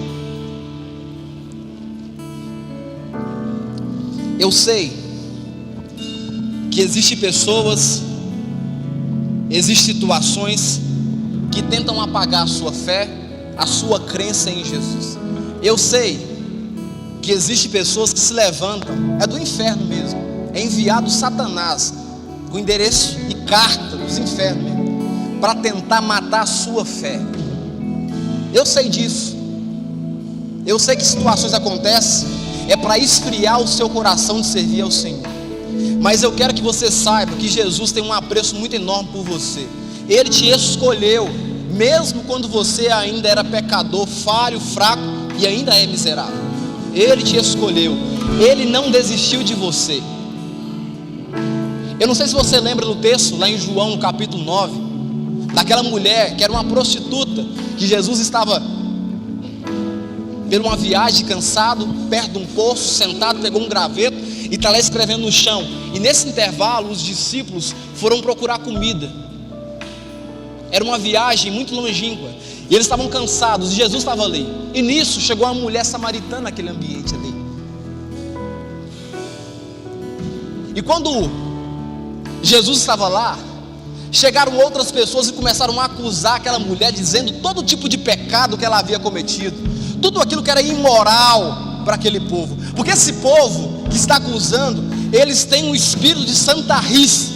Eu sei que existem pessoas, existem situações que tentam apagar a sua fé, a sua crença em Jesus. Eu sei que existem pessoas que se levantam, é do inferno mesmo, é enviado Satanás com endereço e carta dos infernos mesmo, para tentar matar a sua fé. Eu sei disso. Eu sei que situações acontecem é para esfriar o seu coração de servir ao Senhor. Mas eu quero que você saiba que Jesus tem um apreço muito enorme por você. Ele te escolheu, mesmo quando você ainda era pecador, falho, fraco e ainda é miserável. Ele te escolheu. Ele não desistiu de você. Eu não sei se você lembra do texto lá em João, no capítulo 9, daquela mulher que era uma prostituta, que Jesus estava por uma viagem cansado, perto de um poço, sentado, pegou um graveto e está lá escrevendo no chão. E nesse intervalo os discípulos foram procurar comida. Era uma viagem muito longínqua e eles estavam cansados, e Jesus estava ali. E nisso chegou uma mulher samaritana naquele ambiente ali. E quando Jesus estava lá, chegaram outras pessoas e começaram a acusar aquela mulher, dizendo todo tipo de pecado que ela havia cometido, tudo aquilo que era imoral para aquele povo. Porque esse povo que está acusando, eles têm um espírito de santarrice,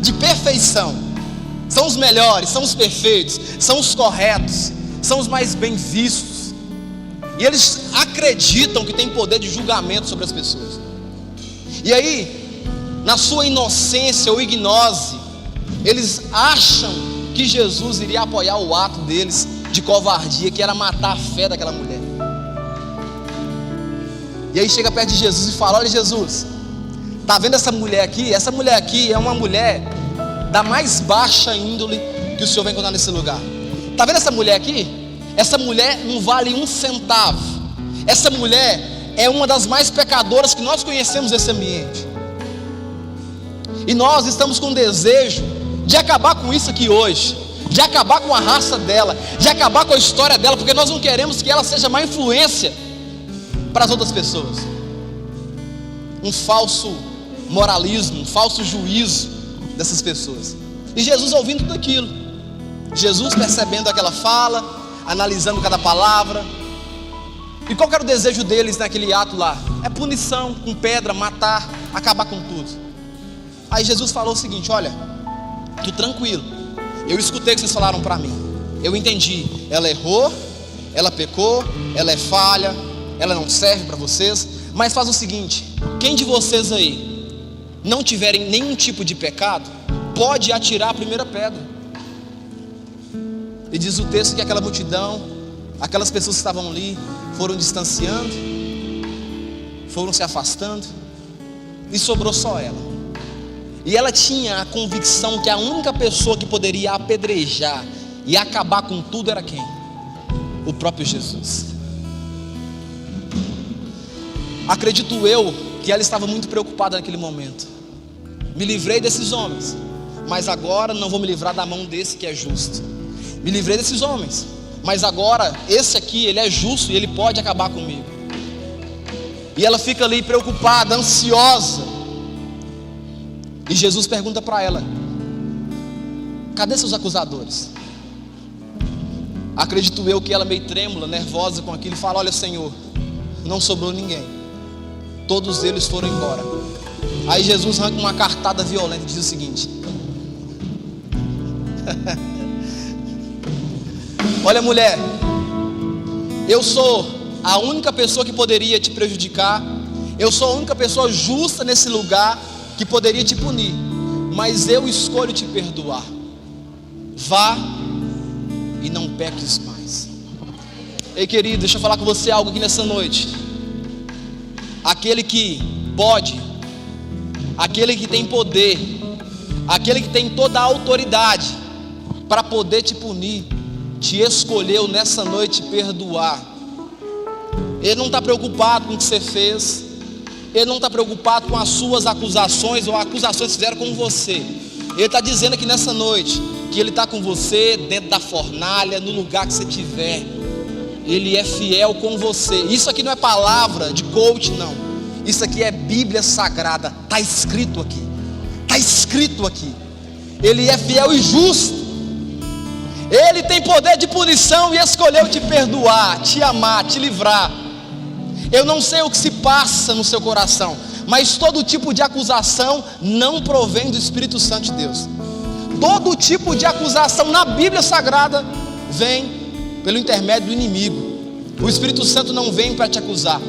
de perfeição. São os melhores, são os perfeitos, são os corretos, são os mais bem vistos. E eles acreditam que tem poder de julgamento sobre as pessoas. E aí na sua inocência ou ignose, eles acham que Jesus iria apoiar o ato deles de covardia, que era matar a fé daquela mulher. E aí chega perto de Jesus e fala: olha, Jesus, tá vendo essa mulher aqui? Essa mulher aqui é uma mulher da mais baixa índole que o Senhor vai encontrar nesse lugar. Tá vendo essa mulher aqui? Essa mulher não vale um centavo. Essa mulher é uma das mais pecadoras que nós conhecemos nesse ambiente. E nós estamos com desejo de acabar com isso aqui hoje, de acabar com a raça dela, de acabar com a história dela, porque nós não queremos que ela seja má influência para as outras pessoas. Um falso moralismo, um falso juízo dessas pessoas. E Jesus ouvindo tudo aquilo, Jesus percebendo aquela fala, analisando cada palavra. E qual que era o desejo deles naquele ato lá? É punição, com pedra, matar, acabar com tudo. Aí Jesus falou o seguinte: olha, tu tranquilo, eu escutei o que vocês falaram para mim, eu entendi, ela errou, ela pecou, ela é falha, ela não serve para vocês, mas faz o seguinte: quem de vocês aí não tiverem nenhum tipo de pecado, pode atirar a primeira pedra. E diz o texto que aquela multidão, aquelas pessoas que estavam ali, foram distanciando, foram se afastando, e sobrou só ela. E ela tinha a convicção que a única pessoa que poderia apedrejar e acabar com tudo era quem? O próprio Jesus. Acredito eu que ela estava muito preocupada naquele momento. Me livrei desses homens, mas agora não vou me livrar da mão desse que é justo. Me livrei desses homens, mas agora esse aqui, ele é justo e ele pode acabar comigo. E ela fica ali preocupada, ansiosa. E Jesus pergunta para ela: cadê seus acusadores? Acredito eu que ela meio trêmula, nervosa com aquilo, fala: olha, Senhor, não sobrou ninguém, todos eles foram embora. Aí Jesus arranca uma cartada violenta e diz o seguinte: olha, mulher, eu sou a única pessoa que poderia te prejudicar, eu sou a única pessoa justa nesse lugar que poderia te punir, mas eu escolho te perdoar. Vá e não peques mais. Ei, querido, deixa eu falar com você algo aqui nessa noite. Aquele que pode, aquele que tem poder, aquele que tem toda a autoridade para poder te punir, te escolheu nessa noite perdoar. Ele não está preocupado com o que você fez, ele não está preocupado com as suas acusações ou acusações que fizeram com você. Ele está dizendo aqui nessa noite que ele está com você dentro da fornalha, no lugar que você estiver. Ele é fiel com você. Isso aqui não é palavra de coach, não. Isso aqui é Bíblia Sagrada. Está escrito aqui. Está escrito aqui. Ele é fiel e justo. Ele tem poder de punição e escolheu te perdoar, te amar, te livrar. Eu não sei o que se passa no seu coração, mas todo tipo de acusação não provém do Espírito Santo de Deus. Todo tipo de acusação na Bíblia Sagrada vem pelo intermédio do inimigo. O Espírito Santo não vem para te acusar.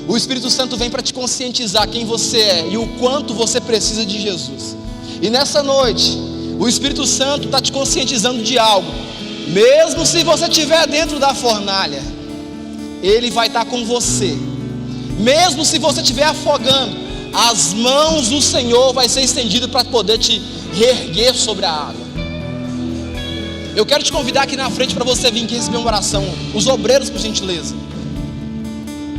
O Espírito Santo vem para te conscientizar quem você é e o quanto você precisa de Jesus. E nessa noite, o Espírito Santo está te conscientizando de algo. Mesmo se você estiver dentro da fornalha, Ele vai estar com você. Mesmo se você estiver afogando, as mãos do Senhor vai ser estendidas para poder te reerguer sobre a água. Eu quero te convidar aqui na frente para você vir aqui receber uma oração. Os obreiros, por gentileza.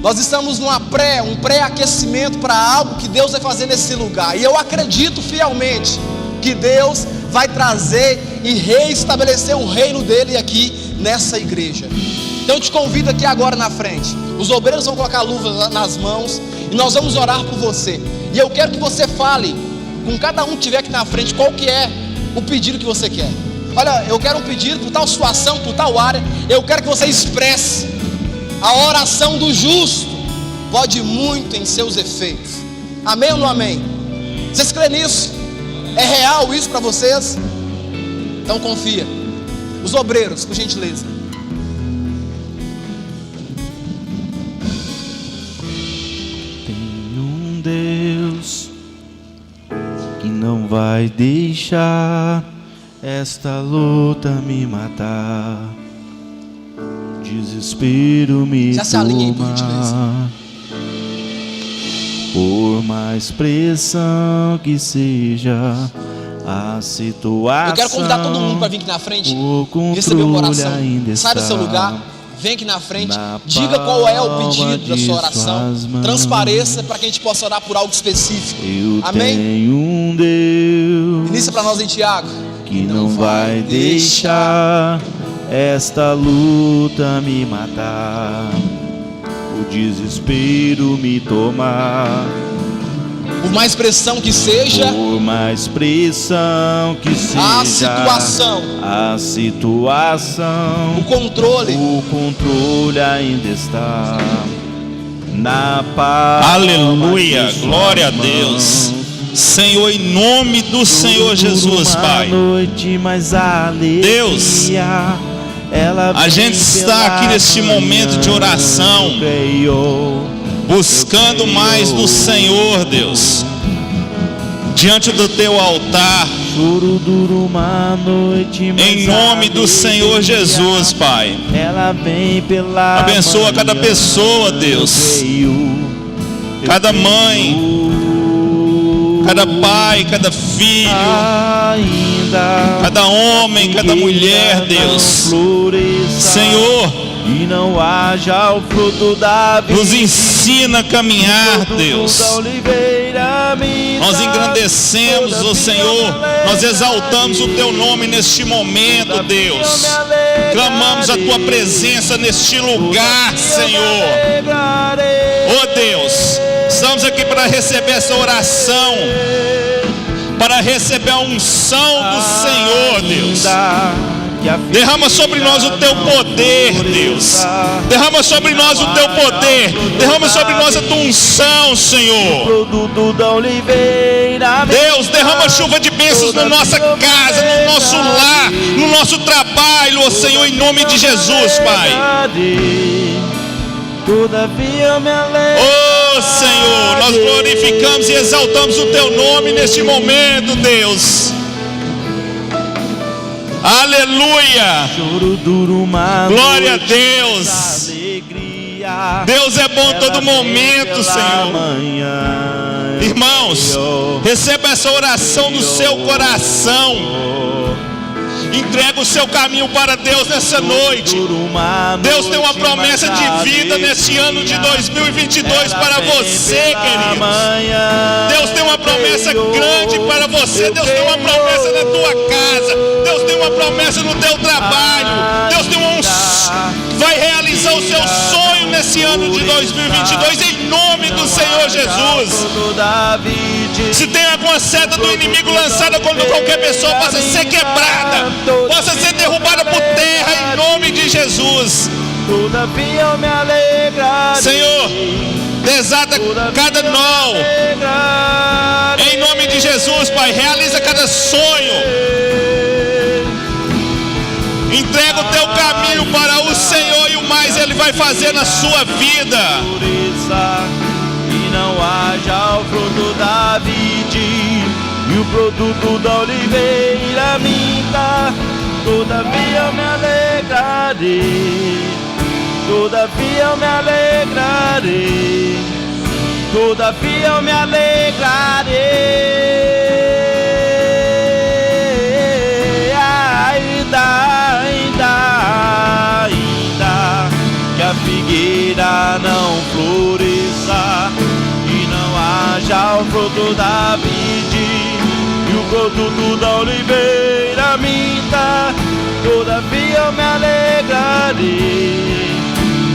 Nós estamos um pré-aquecimento para algo que Deus vai fazer nesse lugar. E eu acredito fielmente que Deus vai trazer e reestabelecer o reino dele aqui nessa igreja. Então eu te convido aqui agora na frente. Os obreiros vão colocar luvas nas mãos e nós vamos orar por você. E eu quero que você fale com cada um que estiver aqui na frente qual que é o pedido que você quer. Olha, eu quero um pedido por tal situação, por tal área. Eu quero que você expresse. A oração do justo pode muito em seus efeitos. Amém ou não amém? Vocês creem nisso? É real isso para vocês? Então confia. Os obreiros, por gentileza. Tem um Deus vai deixar esta luta me matar. Desespero me Já se alinha aí, por gentileza. toma. Por mais pressão que seja a situação, Eu quero convidar todo mundo para vir aqui na frente o receber uma controle oração. ainda Sai do seu está lugar, vem aqui na frente, na diga qual é o palma pedido da de sua oração, suas mãos. transpareça para que a gente possa orar por algo específico. Eu Amém? tenho um Deus Inicia para nós aí, Tiago. que não vai deixar esta luta me matar, o desespero me tomar. Por mais pressão que seja, Por mais pressão que seja a situação, o controle o controle ainda está na palma. Aleluia, de suas glória a mãos. Deus. Senhor, em nome do Senhor Jesus, Pai. Noite, mas a alegria, Deus, ela a gente vem está pela aqui neste momento de manhã, oração, creio. buscando mais do Senhor, Deus, diante do teu altar, Choro duro uma noite, mas em nome do Senhor Jesus, Pai. ela vem pela Abençoa cada manhã, pessoa, Deus, creio. cada mãe, cada pai, cada filho, Ainda cada homem, cada mulher, Deus. Senhor, e não haja o fruto da vida, nos ensina a caminhar, Deus. Nós engrandecemos o Senhor, nós exaltamos o teu nome neste momento, Deus. Clamamos a tua presença neste lugar, Senhor. Oh Deus, estamos aqui para receber essa oração, para receber a unção do Senhor, Deus. Derrama sobre nós o teu poder, Deus. Derrama sobre nós o teu poder. Derrama sobre nós a tua unção, Senhor. Deus, derrama chuva de bênçãos na nossa casa, no nosso lar, no nosso trabalho, ó Senhor, em nome de Jesus, Pai. Oh Senhor, nós glorificamos e exaltamos o teu nome neste momento, Deus. Aleluia! Glória a Deus! Deus é bom todo momento, Senhor. Irmãos, receba essa oração do seu coração. Entrega o seu caminho para Deus nessa noite. Deus tem uma promessa de vida neste ano de 2022 para você, queridos. Deus tem uma promessa grande para você. Deus tem uma promessa na tua casa. Deus tem uma promessa no teu trabalho. Deus tem vai realizar o seu sonho nesse ano de 2022 em nome do Senhor Jesus. Se tem alguma seta do inimigo lançada contra qualquer pessoa, possa ser quebrada, possa ser derrubada por terra em nome de Jesus. Senhor, desata cada nó em nome de Jesus, Pai. Realiza cada sonho. Entrega o teu caminho para o Senhor e o mais Ele vai fazer na sua vida. E não haja o fruto da vide e o produto da oliveira minta. Todavia eu me alegrarei, todavia eu me alegrarei, todavia eu me alegrarei. Ainda que a figueira não floresça e não haja o fruto da vide e o produto da oliveira minta, todavia eu me alegrarei,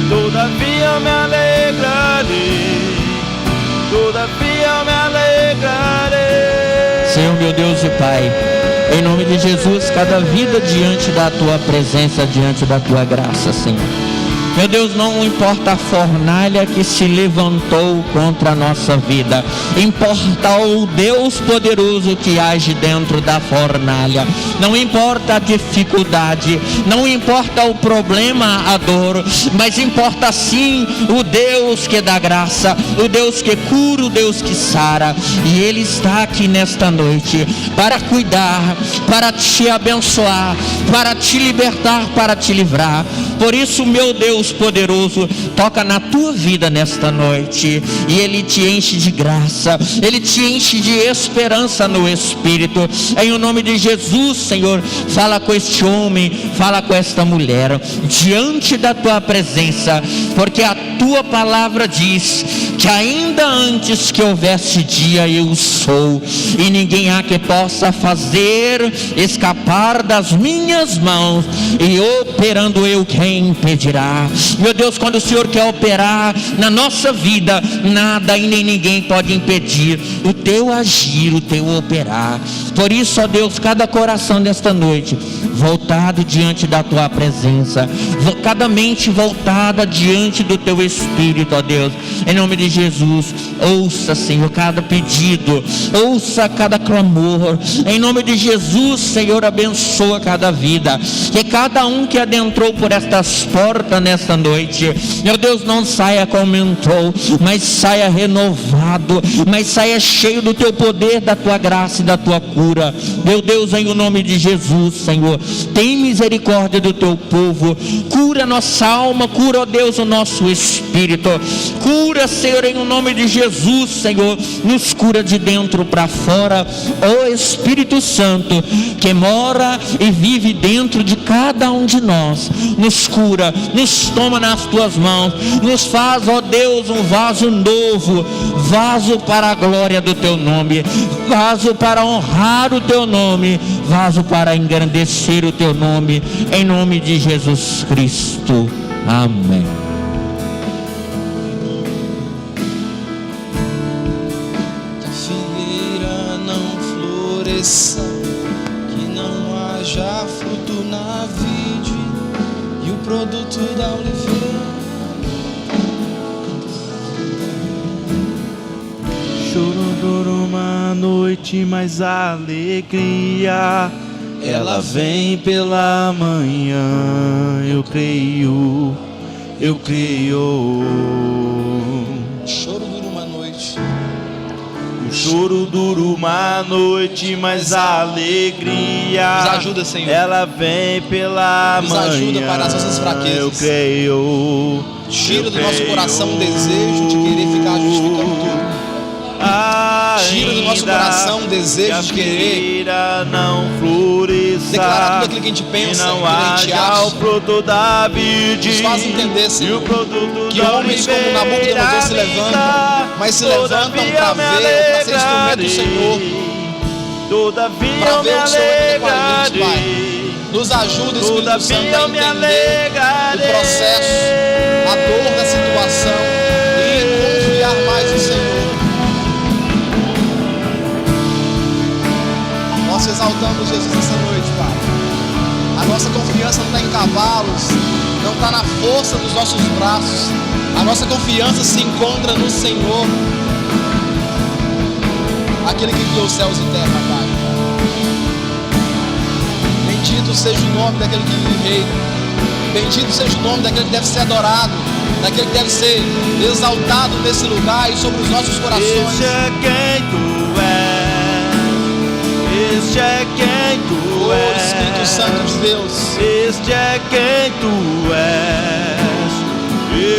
todavia eu me alegrarei, todavia eu me alegrarei. Senhor meu Deus e Pai, em nome de Jesus, cada vida diante da Tua presença, diante da Tua graça, Senhor. Meu Deus, não importa a fornalha que se levantou contra a nossa vida, importa o Deus poderoso que age dentro da fornalha. Não importa a dificuldade, não importa o problema, a dor, mas importa sim o Deus que dá graça, o Deus que cura, o Deus que sara. E Ele está aqui nesta noite para cuidar, para te abençoar, para te libertar, para te livrar. Por isso, meu Deus poderoso, toca na tua vida nesta noite, e Ele te enche de graça, Ele te enche de esperança no Espírito. Em o nome de Jesus, Senhor, fala com este homem, fala com esta mulher, diante da tua presença, porque a tua palavra diz que ainda antes que houvesse dia, eu sou, e ninguém há que possa fazer escapar das minhas mãos, e operando eu, quem impedirá? Meu Deus, quando o Senhor quer operar na nossa vida, nada e nem ninguém pode impedir o teu agir, o teu operar. Por isso, ó Deus, cada coração desta noite voltado diante da tua presença, cada mente voltada diante do teu Espírito, ó Deus, em nome de Jesus, ouça, Senhor, cada pedido, ouça cada clamor, em nome de Jesus, Senhor, abençoa cada vida, que cada um que adentrou por estas portas nesta noite, meu Deus, não saia como entrou, mas saia renovado, mas saia cheio do teu poder, da tua graça e da tua cura. Meu Deus, em o nome de Jesus, Senhor, tem misericórdia do teu povo, cura nossa alma, cura, ó Deus, o nosso espírito, cura, Senhor, em o nome de Jesus, Senhor, nos cura de dentro para fora, ó Espírito Santo, que mora e vive dentro de cada um de nós, nos cura, nos toma nas tuas mãos, nos faz, ó Deus, um vaso novo, vaso para a glória do teu nome, vaso para honrar o teu nome, vaso para engrandecer o teu nome, em nome de Jesus Cristo, amém. Que a figueira não floresça, que não haja fruto na vide, e o produto da oliveira. Choro dura uma noite, mas a alegria ela vem pela manhã. Eu creio, eu creio. Choro dura uma noite. O choro dura uma noite, mas a alegria Nos ajuda, Senhor. ela vem pela Nos manhã. ajuda para as nossas fraquezas. Eu creio. Tira do nosso coração o desejo de querer ficar justificando tudo. Tira do nosso coração o desejo de querer não floresça, declarar tudo aquilo que a gente pensa, não tudo que a gente haja acha. o fruto da vide. Nos faz entender, Senhor, que homens como Nabucodonosor se levantam, mas se levantam para ver, para ser instrumento do Senhor, para ver o Senhor ainda com a gente, Pai. Nos ajuda, Espírito Santo, a entender o processo, a dor da situação e confiar mais no Senhor. Nós exaltamos Jesus essa noite, Pai. A nossa confiança não está em cavalos, não está na força dos nossos braços. A nossa confiança se encontra no Senhor, aquele que criou os céus e terra, Pai. Bendito seja o nome daquele que vive reina. Bendito seja o nome daquele que deve ser adorado, daquele que deve ser exaltado nesse lugar e sobre os nossos corações. Este é quem tu és, este é quem tu és, Espírito Santo de Deus. Este é quem tu és,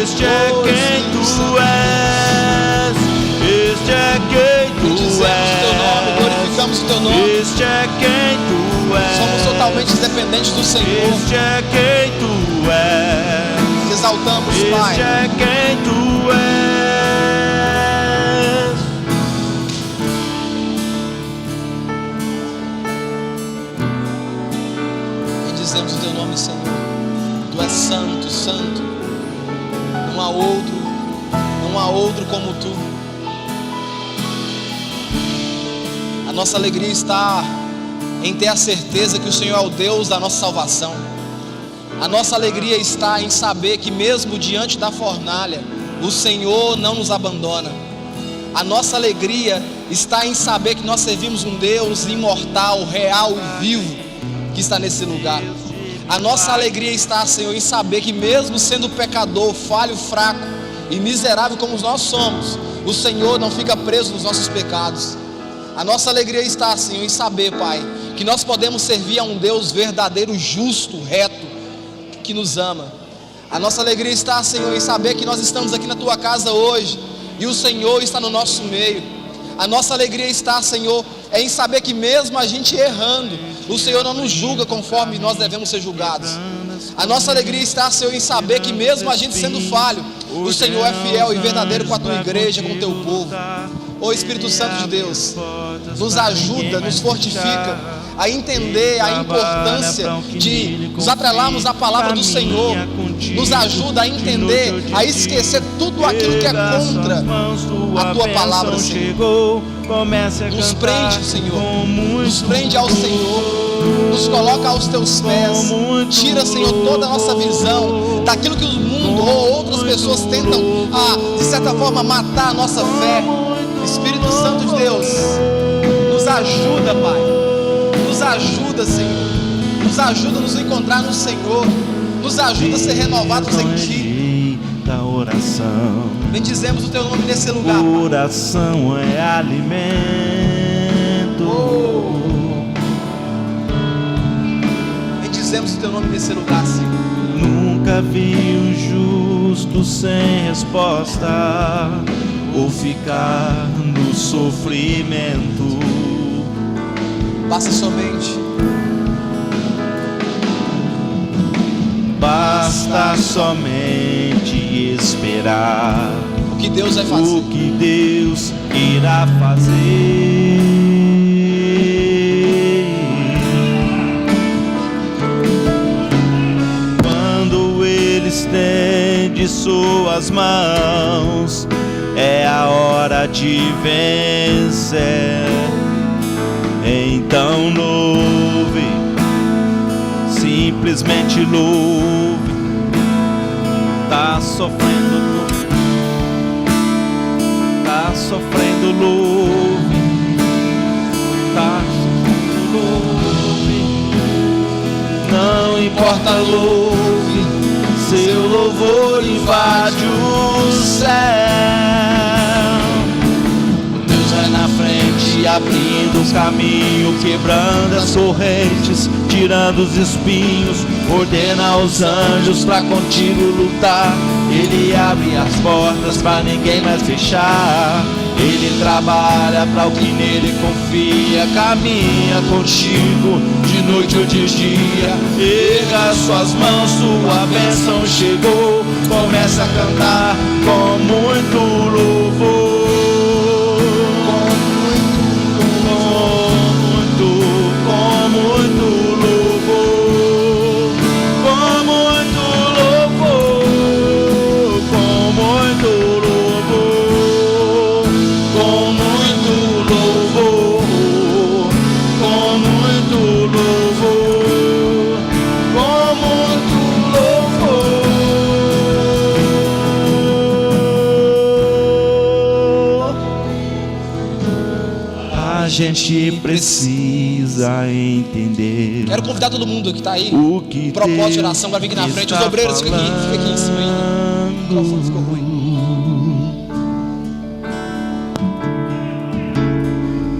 este é quem tu és, este é quem tu Bendizemos o teu nome, glorificamos o teu nome. Este é quem tu és. Somos totalmente dependentes do Senhor. Este é quem tu és. Te exaltamos, Pai. Este é quem tu és. Bendizemos o teu nome, Senhor. Tu és santo, santo. Não há outro como tu. A nossa alegria está em ter a certeza que o Senhor é o Deus da nossa salvação. A nossa alegria está em saber que mesmo diante da fornalha, o Senhor não nos abandona. A nossa alegria está em saber que nós servimos um Deus imortal, real e vivo, que está nesse lugar. A nossa alegria está, Senhor, em saber que mesmo sendo pecador, falho, fraco e miserável como nós somos, o Senhor não fica preso nos nossos pecados. A nossa alegria está, Senhor, em saber, Pai, que nós podemos servir a um Deus verdadeiro, justo, reto, que nos ama. A nossa alegria está, Senhor, em saber que nós estamos aqui na Tua casa hoje e o Senhor está no nosso meio. A nossa alegria está, Senhor, em saber que mesmo a gente errando, o Senhor não nos julga conforme nós devemos ser julgados. A nossa alegria está, Senhor, em saber que mesmo a gente sendo falho, o Senhor é fiel e verdadeiro com a Tua igreja, com o Teu povo. Ô Espírito Santo de Deus, nos ajuda, nos fortifica a entender a importância de nos atrelarmos à palavra do Senhor. Nos ajuda a entender, a esquecer tudo aquilo que é contra a Tua palavra, Senhor. Nos prende, Senhor, nos prende ao Senhor, nos coloca aos Teus pés. Tira, Senhor, toda a nossa visão daquilo que o mundo ou outras pessoas tentam, de certa forma, matar a nossa fé. Espírito Santo de Deus, nos ajuda, Pai, nos ajuda, Senhor, nos ajuda a nos encontrar no Senhor, nos ajuda a ser renovados em Ti. Da oração, bendizemos o Teu nome nesse lugar, Pai. Oração é alimento. Bendizemos o Teu nome nesse lugar, Senhor. Nunca vi um justo sem resposta ou ficar no sofrimento. Basta somente, basta somente esperar o que Deus vai fazer. O que Deus irá fazer. Quando Ele estende suas mãos, é a hora de vencer. Então louve, simplesmente louve. Tá sofrendo, louve. Tá sofrendo, louve. Não importa, louve. Seu louvor invade o céu. Deus vai na frente, abrindo o caminho, quebrando as correntes, tirando os espinhos, ordena aos anjos pra contigo lutar. Ele abre as portas pra ninguém mais fechar. Ele trabalha pra o que nele confia, caminha contigo de noite ou de dia. Erga suas mãos, sua bênção chegou. Começa a cantar com muito louvor. A gente precisa entender. Quero convidar todo mundo que está aí, o que propósito de oração, para vir aqui na frente. Os obreiros ficam aqui em cima ainda. O microfone ficou ruim.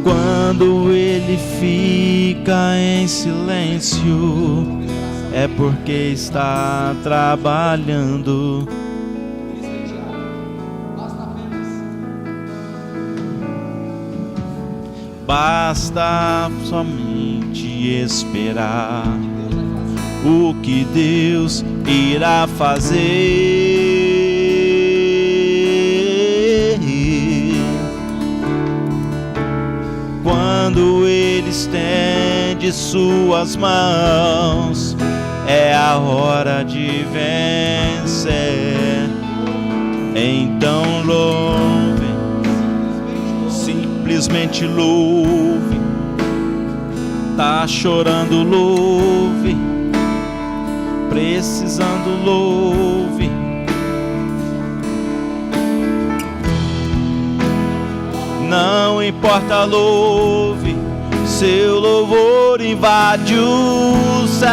Quando ele fica em silêncio, é porque está trabalhando. Basta somente esperar o que Deus irá fazer. Quando Ele estende suas mãos, é a hora de vencer. Então louve, simplesmente louve. Tá chorando, louve. precisando, louve. Não importa, louve. Seu louvor invade o céu.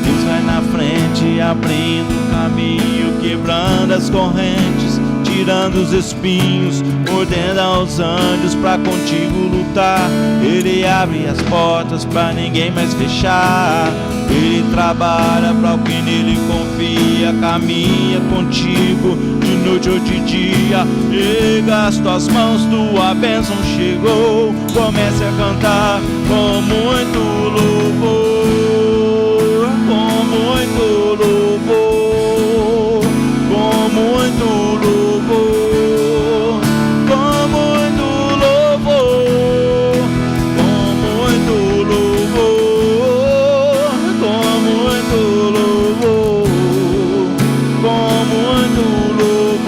Deus vai na frente, abrindo o caminho, quebrando as correntes, tirando os espinhos, ordena aos anjos pra contigo lutar. Ele abre as portas pra ninguém mais fechar. Ele trabalha pra o que nele confia, caminha contigo de noite ou de dia. Erga as tuas mãos, tua bênção chegou. Comece a cantar com muito louvor, com muito louvor, com muito louvor, com muito louvor, com muito louvor, com muito louvor, com muito louvor, com muito louvor.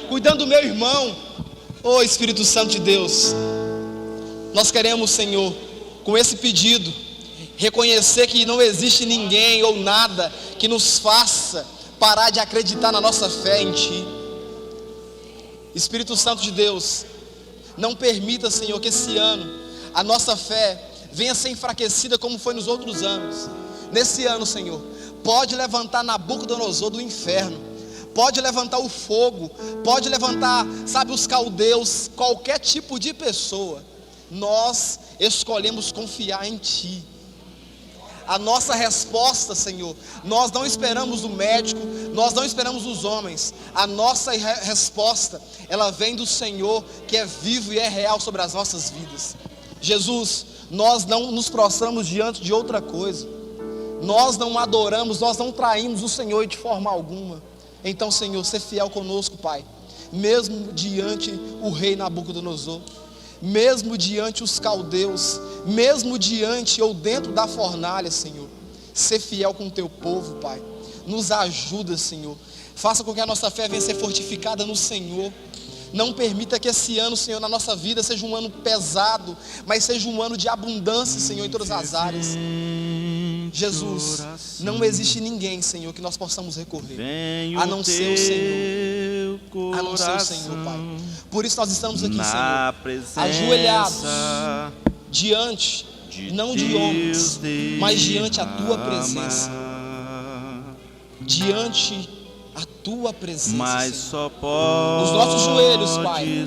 Cuidando do meu irmão. Ô Espírito Santo de Deus, nós queremos, Senhor, com esse pedido, reconhecer que não existe ninguém ou nada que nos faça parar de acreditar na nossa fé em Ti. Espírito Santo de Deus, não permita, Senhor, que esse ano a nossa fé venha a ser enfraquecida como foi nos outros anos. Nesse ano, Senhor, pode levantar Nabucodonosor do inferno, pode levantar o fogo, pode levantar, sabe, os caldeus, qualquer tipo de pessoa. Nós escolhemos confiar em Ti. A nossa resposta, Senhor, nós não esperamos o médico, nós não esperamos os homens. A nossa resposta, ela vem do Senhor, que é vivo e é real sobre as nossas vidas. Jesus, nós não nos prostramos diante de outra coisa, nós não adoramos, nós não traímos o Senhor de forma alguma. Então, Senhor, ser fiel conosco, Pai, mesmo diante o rei Nabucodonosor, mesmo diante os caldeus, mesmo diante ou dentro da fornalha, Senhor, ser fiel com o Teu povo, Pai. Nos ajuda, Senhor. Faça com que a nossa fé venha ser fortificada no Senhor. Não permita que esse ano, Senhor, na nossa vida seja um ano pesado, mas seja um ano de abundância, Senhor, em todas as áreas. Jesus, não existe ninguém, Senhor, que nós possamos recorrer, a não ser o Senhor, a não ser o Senhor, Pai. Por isso nós estamos aqui, Senhor, ajoelhados diante, não de homens, mas diante a Tua presença, diante a Tua presença, Senhor. Os nossos joelhos, Pai,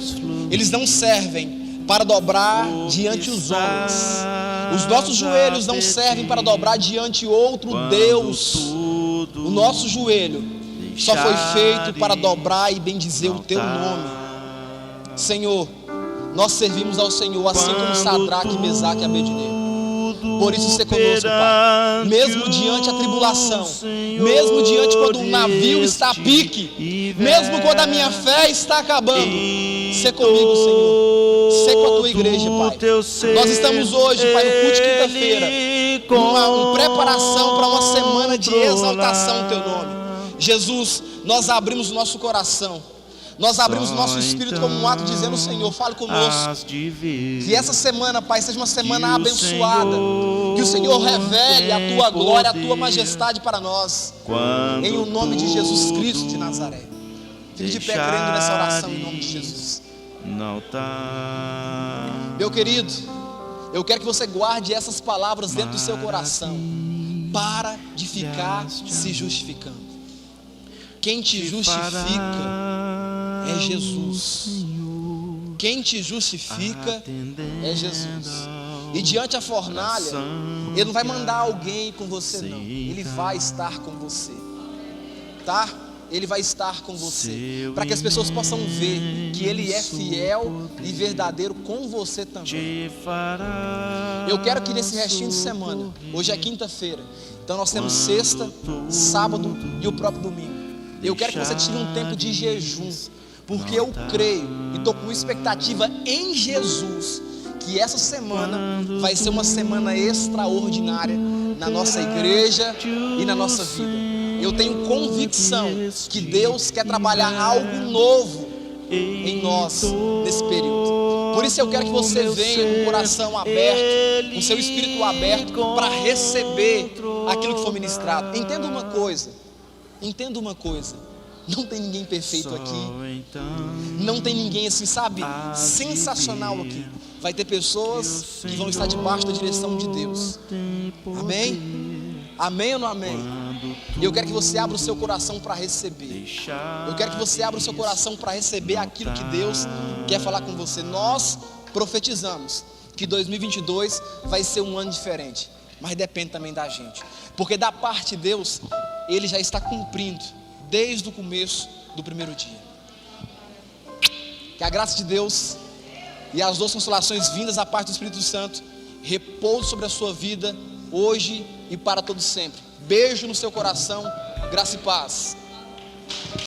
eles não servem para dobrar diante os homens. Os nossos joelhos não servem para dobrar diante outro Deus. O nosso joelho só foi feito para dobrar e bendizer o Teu nome. Senhor, Nós servimos ao Senhor assim como Sadraque, Mesaque e Abednego. Por isso ser conosco, Pai. Mesmo diante a tribulação, mesmo diante quando o navio está a pique, mesmo quando a minha fé está acabando, ser comigo, Senhor. Ser com a tua igreja, Pai. Nós estamos hoje, Pai, no culto de quinta-feira, com preparação para uma semana de exaltação do teu nome. Jesus, nós abrimos o nosso coração. Nós abrimos o nosso espírito como um ato dizendo: Senhor, fale conosco. Que essa semana, Pai, seja uma semana abençoada. Que o Senhor revele a tua glória, a tua majestade para nós. Em o nome de Jesus Cristo de Nazaré. Fique de pé crendo nessa oração em nome de Jesus. Meu querido, eu quero que você guarde essas palavras dentro do seu coração. Para de ficar se justificando. Quem te justifica é Jesus. Quem te justifica é Jesus. E diante a fornalha, Ele não vai mandar alguém com você, não. Ele vai estar com você, tá? Ele vai estar com você, para que as pessoas possam ver que Ele é fiel e verdadeiro com você também. Eu quero que nesse restinho de semana, hoje é quinta-feira, então nós temos sexta, sábado e o próprio domingo. Eu quero que você tire um tempo de jejum, porque eu creio e estou com expectativa em Jesus que essa semana vai ser uma semana extraordinária na nossa igreja e na nossa vida. Eu tenho convicção que Deus quer trabalhar algo novo em nós nesse período. Por isso eu quero que você venha com o coração aberto, com o seu espírito aberto, para receber aquilo que for ministrado. Entenda uma coisa, não tem ninguém perfeito aqui, não tem ninguém assim, sabe, sensacional aqui. Vai ter pessoas que vão estar debaixo da direção de Deus. Amém? Amém ou não amém? E eu quero que você abra o seu coração para receber. Eu quero que você abra o seu coração para receber aquilo que Deus quer falar com você. Nós profetizamos que 2022 vai ser um ano diferente, mas depende também da gente, porque da parte de Deus, Ele já está cumprindo desde o começo do primeiro dia. Que a graça de Deus e as duas consolações vindas da parte do Espírito Santo repouse sobre a sua vida hoje e para todo sempre. Beijo no seu coração, graça e paz.